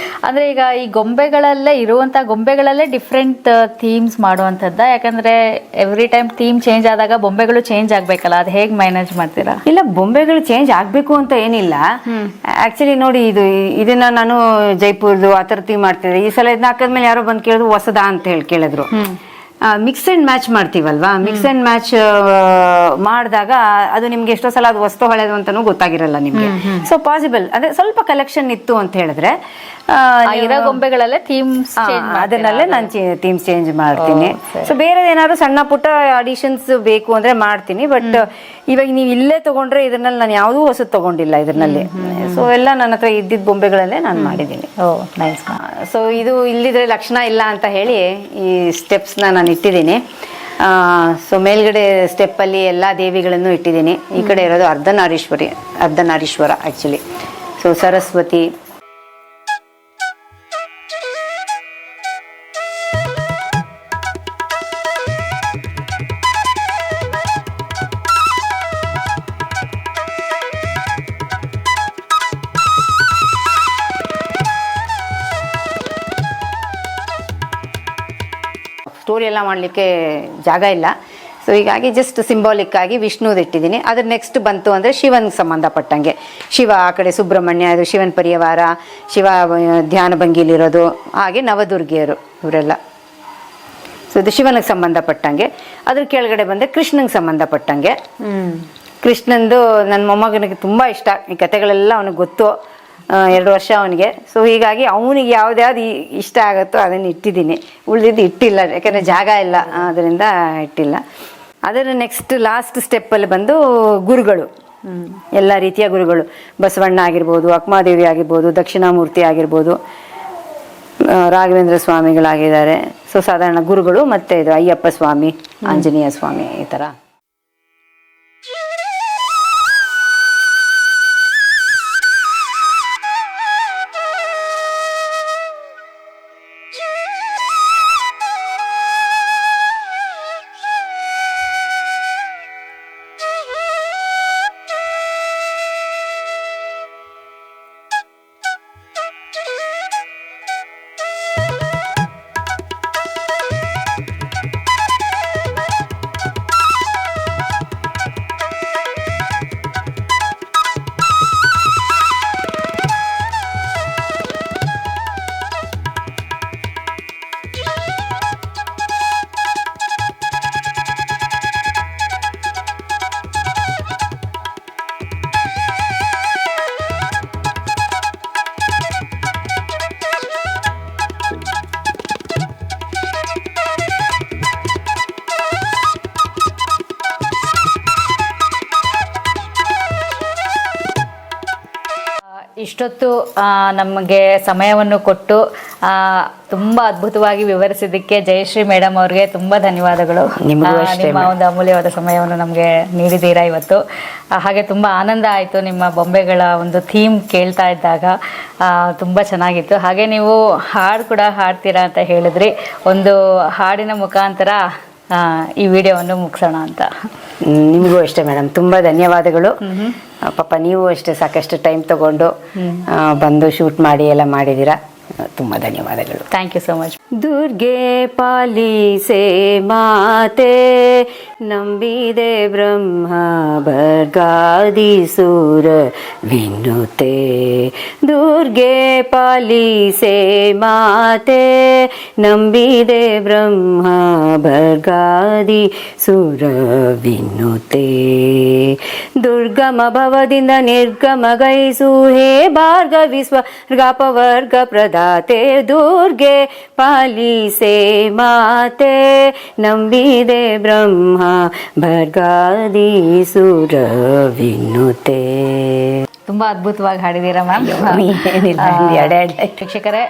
Speaker 2: ಅಂದ್ರೆ ಈಗ ಈ ಗೊಂಬೆಗಳಲ್ಲೇ ಇರುವಂತ ಗೊಂಬೆಗಳಲ್ಲೇ ಡಿಫ್ರೆಂಟ್ ಥೀಮ್ಸ್ ಮಾಡುವಂಥದ್ದ? ಯಾಕಂದ್ರೆ ಎವ್ರಿ ಟೈಮ್ ಥೀಮ್ ಚೇಂಜ್ ಆದಾಗ ಬೊಂಬೆಗಳು ಚೇಂಜ್ ಆಗ್ಬೇಕಲ್ಲ, ಅದು ಹೇಗೆ ಮ್ಯಾನೇಜ್ ಮಾಡ್ತೀರಾ?
Speaker 1: ಇಲ್ಲ, ಬೊಂಬೆಗಳು ಚೇಂಜ್ ಆಗ್ಬೇಕು ಅಂತ ಏನಿಲ್ಲ. ಆಕ್ಚುಲಿ ನೋಡಿ, ಇದನ್ನ ನಾನು ಜೈಪುರ್ದು ಆ ಥರ ಥೀಮ್ ಮಾಡ್ತಿದ್ದೆ. ಈ ಸಲ ಇದನ್ನ ಹಾಕಿದ್ಮೇಲೆ ಯಾರೋ ಬಂದು ಕೇಳಿದ್ರು ಹೊಸದಾ ಅಂತ ಹೇಳಿ ಕೇಳಿದ್ರು. ಮಿಕ್ಸ್ ಅಂಡ್ ಮ್ಯಾಚ್ ಮಾಡ್ತೀವಲ್ವಾ, ಮಿಕ್ಸ್ ಅಂಡ್ ಮ್ಯಾಚ್ ಮಾಡಿದಾಗ ಅದು ನಿಮ್ಗೆ ಎಷ್ಟೋ ಸಲ ಅದು ವಸ್ತು ಹಳೆದು ಅಂತಾನೂ ಗೊತ್ತಾಗಿರಲ್ಲ ನಿಮ್ಗೆ. ಸೊ ಪಾಸಿಬಲ್ ಅದೇ ಸ್ವಲ್ಪ ಕಲೆಕ್ಷನ್ ಇತ್ತು ಅಂತ ಹೇಳಿದ್ರೆ
Speaker 2: ಇರೋ ಗೊಂಬೆಗಳಲ್ಲೇ ಥೀಮ್ಸ್
Speaker 1: ಅದನ್ನಲ್ಲೇ ನಾನು ಥೀಮ್ಸ್ ಚೇಂಜ್ ಮಾಡ್ತೀನಿ. ಸೊ ಬೇರೆ ಏನಾದ್ರು ಸಣ್ಣ ಪುಟ್ಟ ಅಡಿಷನ್ಸ್ ಬೇಕು ಅಂದ್ರೆ ಮಾಡ್ತೀನಿ. ಬಟ್ ಇವಾಗ ನೀವು ಇಲ್ಲೇ ತಗೊಂಡ್ರೆ ಇದರಲ್ಲಿ ನಾನು ಯಾವುದೂ ಹೊಸದು ತಗೊಂಡಿಲ್ಲ ಇದರಲ್ಲಿ. ಸೊ ಎಲ್ಲ ನನ್ನ ಹತ್ರ ಇದ್ದಿದ್ದ ಬೊಂಬೆಗಳಲ್ಲೇ ನಾನು ಮಾಡಿದ್ದೀನಿ. ಸೊ ಇದು ಇಲ್ಲಿದ್ರೆ ಲಕ್ಷಣ ಇಲ್ಲ ಅಂತ ಹೇಳಿ ಈ ಸ್ಟೆಪ್ಸ್ನ ನಾನು ಇಟ್ಟಿದ್ದೀನಿ. ಸೊ ಮೇಲ್ಗಡೆ ಸ್ಟೆಪ್ಪಲ್ಲಿ ಎಲ್ಲ ದೇವಿಗಳನ್ನು ಇಟ್ಟಿದ್ದೀನಿ. ಈ ಕಡೆ ಇರೋದು Ardhanarishvara actually. So Saraswati, story ಎಲ್ಲ ಮಾಡಲಿಕ್ಕೆ ಜಾಗ ಇಲ್ಲ. ಸೊ ಹೀಗಾಗಿ ಜಸ್ಟ್ ಸಿಂಬಾಲಿಕ್ ಆಗಿ ವಿಷ್ಣುದು ಇಟ್ಟಿದ್ದೀನಿ. ಅದ್ರ ನೆಕ್ಸ್ಟ್ ಬಂತು ಅಂದರೆ ಶಿವನ್ಗೆ ಸಂಬಂಧಪಟ್ಟಂಗೆ, ಶಿವ ಆ ಕಡೆ ಸುಬ್ರಹ್ಮಣ್ಯ, ಅದು ಶಿವನ ಪರಿವಾರ, ಶಿವ ಧ್ಯಾನ ಭಂಗಿಲಿರೋದು, ಹಾಗೆ ನವದುರ್ಗಿಯರು ಇವರೆಲ್ಲ. ಸೊ ಇದು ಶಿವನಿಗೆ ಸಂಬಂಧಪಟ್ಟಂಗೆ. ಅದ್ರ ಕೆಳಗಡೆ ಬಂದರೆ ಕೃಷ್ಣಂಗೆ ಸಂಬಂಧಪಟ್ಟಂಗೆ. ಕೃಷ್ಣಂದು ನನ್ನ ಮೊಮ್ಮಗನಿಗೆ ತುಂಬ ಇಷ್ಟ, ಈ ಕತೆಗಳೆಲ್ಲ ಅವನಿಗೆ ಗೊತ್ತು, 2 ವರ್ಷ ಅವನಿಗೆ. ಸೊ ಹೀಗಾಗಿ ಅವನಿಗೆ ಯಾವ್ದು ಇಷ್ಟ ಆಗುತ್ತೋ ಅದನ್ನು ಇಟ್ಟಿದ್ದೀನಿ. ಉಳಿದಿದ್ದು ಇಟ್ಟಿಲ್ಲ, ಯಾಕಂದರೆ ಜಾಗ ಇಲ್ಲ, ಅದರಿಂದ ಇಟ್ಟಿಲ್ಲ. ಅದರ ನೆಕ್ಸ್ಟ್ ಲಾಸ್ಟ್ ಸ್ಟೆಪ್ಪಲ್ಲಿ ಬಂದು ಗುರುಗಳು, ಎಲ್ಲ ರೀತಿಯ ಗುರುಗಳು, ಬಸವಣ್ಣ ಆಗಿರ್ಬೋದು, ಅಕ್ಮಾದೇವಿ ಆಗಿರ್ಬೋದು, ದಕ್ಷಿಣಾಮೂರ್ತಿ ಆಗಿರ್ಬೋದು, ರಾಘವೇಂದ್ರ ಸ್ವಾಮಿಗಳಾಗಿದ್ದಾರೆ. ಸೊ ಸಾಧಾರಣ ಗುರುಗಳು, ಮತ್ತು ಇದು ಅಯ್ಯಪ್ಪ ಸ್ವಾಮಿ, ಆಂಜನೇಯ ಸ್ವಾಮಿ, ಈ ಥರ.
Speaker 2: ಇಷ್ಟೊತ್ತು ನಮಗೆ ಸಮಯವನ್ನು ಕೊಟ್ಟು ತುಂಬ ಅದ್ಭುತವಾಗಿ ವಿವರಿಸಿದ್ದಕ್ಕೆ ಜಯಶ್ರೀ ಮೇಡಮ್ ಅವ್ರಿಗೆ ತುಂಬ ಧನ್ಯವಾದಗಳು.
Speaker 1: ನಿಮಗೂ ಅಷ್ಟೇ
Speaker 2: ನಿಮ್ಮ ಒಂದು ಅಮೂಲ್ಯವಾದ ಸಮಯವನ್ನು ನಮಗೆ ನೀಡಿದ್ದೀರಾ ಇವತ್ತು. ಹಾಗೆ ತುಂಬ ಆನಂದ ಆಯಿತು ನಿಮ್ಮ ಬೊಂಬೆಗಳ ಒಂದು ಥೀಮ್ ಕೇಳ್ತಾ ಇದ್ದಾಗ, ತುಂಬ ಚೆನ್ನಾಗಿತ್ತು. ಹಾಗೆ ನೀವು ಹಾಡು ಕೂಡ ಹಾಡ್ತೀರಾ ಅಂತ ಹೇಳಿದ್ರಿ. ಒಂದು ಹಾಡಿನ ಮುಖಾಂತರ ಈ ವಿಡಿಯೋವನ್ನು ಮುಗಿಸೋಣ ಅಂತ.
Speaker 1: ನಿಮಗೂ ಅಷ್ಟೇ ಮೇಡಮ್, ತುಂಬ ಧನ್ಯವಾದಗಳು. ಪಾಪ ನೀವು ಅಷ್ಟೇ ಸಾಕಷ್ಟು ಟೈಮ್ ತಗೊಂಡು ಬಂದು ಶೂಟ್ ಮಾಡಿ ಎಲ್ಲ ಮಾಡಿದ್ದೀರಾ. ತುಂಬ ಧನ್ಯವಾದಗಳು.
Speaker 2: Thank you so much.
Speaker 1: ದುರ್ಗೆ ಪಾಲಿಸೆ ಮಾತೆ, ನಂಬಿದೆ ಬ್ರಹ್ಮ ಭರ್ಗಾದಿ ಸುರ ವಿನುತೆ. ದುರ್ಗೆ ಪಾಲಿಸೆ ಮಾತೆ, ನಂಬಿದೆ ಬ್ರಹ್ಮ ಭರ್ಗಾದಿ ಸುರ ವಿನುತೆ. ದುರ್ಗಮ ಭವದಿಂದ ನಿರ್ಗಮ ಗೈಸು ಹೇ ಭಾರ್ಗವಿ ಸ್ವರ್ಗಾಪವರ್ಗ ಪ್ರದಾತೆ. ದುರ್ಗೆ ಪಾಲಿಸೆ ಮಾತೆ, ನಂಬಿದೆ ಬ್ರಹ್ಮ ಭರ್ಗಾದಿ ಸುರ ವಿನುತೆ.
Speaker 2: ತುಂಬಾ ಅದ್ಭುತವಾಗಿ ಹಾಡಿದ್ದೀರಾ ಮ್ಯಾಮ್. ವೀಕ್ಷಕರೇ,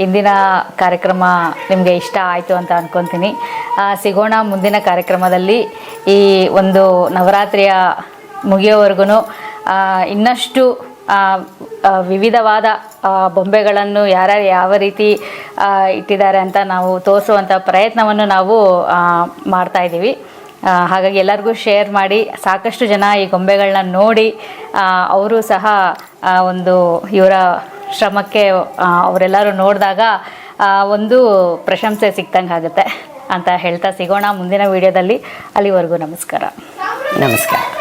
Speaker 2: ಇಂದಿನ ಕಾರ್ಯಕ್ರಮ ನಿಮಗೆ ಇಷ್ಟ ಆಯಿತು ಅಂತ ಅನ್ಕೊತೀನಿ. ಸಿಗೋಣ ಮುಂದಿನ ಕಾರ್ಯಕ್ರಮದಲ್ಲಿ. ಈ ಒಂದು ನವರಾತ್ರಿಯ ಮುಗಿಯೋವರೆಗೂ ಇನ್ನಷ್ಟು ವಿವಿಧವಾದ ಬೊಂಬೆಗಳನ್ನು ಯಾರ್ಯಾರು ಯಾವ ರೀತಿ ಇಟ್ಟಿದ್ದಾರೆ ಅಂತ ನಾವು ತೋರಿಸುವಂಥ ಪ್ರಯತ್ನವನ್ನು ನಾವು ಮಾಡ್ತಾ ಇದ್ದೀವಿ. ಹಾಗಾಗಿ ಎಲ್ಲರಿಗೂ ಶೇರ್ ಮಾಡಿ, ಸಾಕಷ್ಟು ಜನ ಈ ಗೊಂಬೆಗಳನ್ನ ನೋಡಿ ಅವರು ಸಹ ಒಂದು ಇವರ ಶ್ರಮಕ್ಕೆ ಅವರೆಲ್ಲರೂ ನೋಡಿದಾಗ ಒಂದು ಪ್ರಶಂಸೆ ಸಿಕ್ತಂಗೆ ಆಗುತ್ತೆ ಅಂತ ಹೇಳ್ತಾ ಸಿಗೋಣ ಮುಂದಿನ ವಿಡಿಯೋದಲ್ಲಿ. ಅಲ್ಲಿವರೆಗೂ ನಮಸ್ಕಾರ.
Speaker 1: ನಮಸ್ಕಾರ.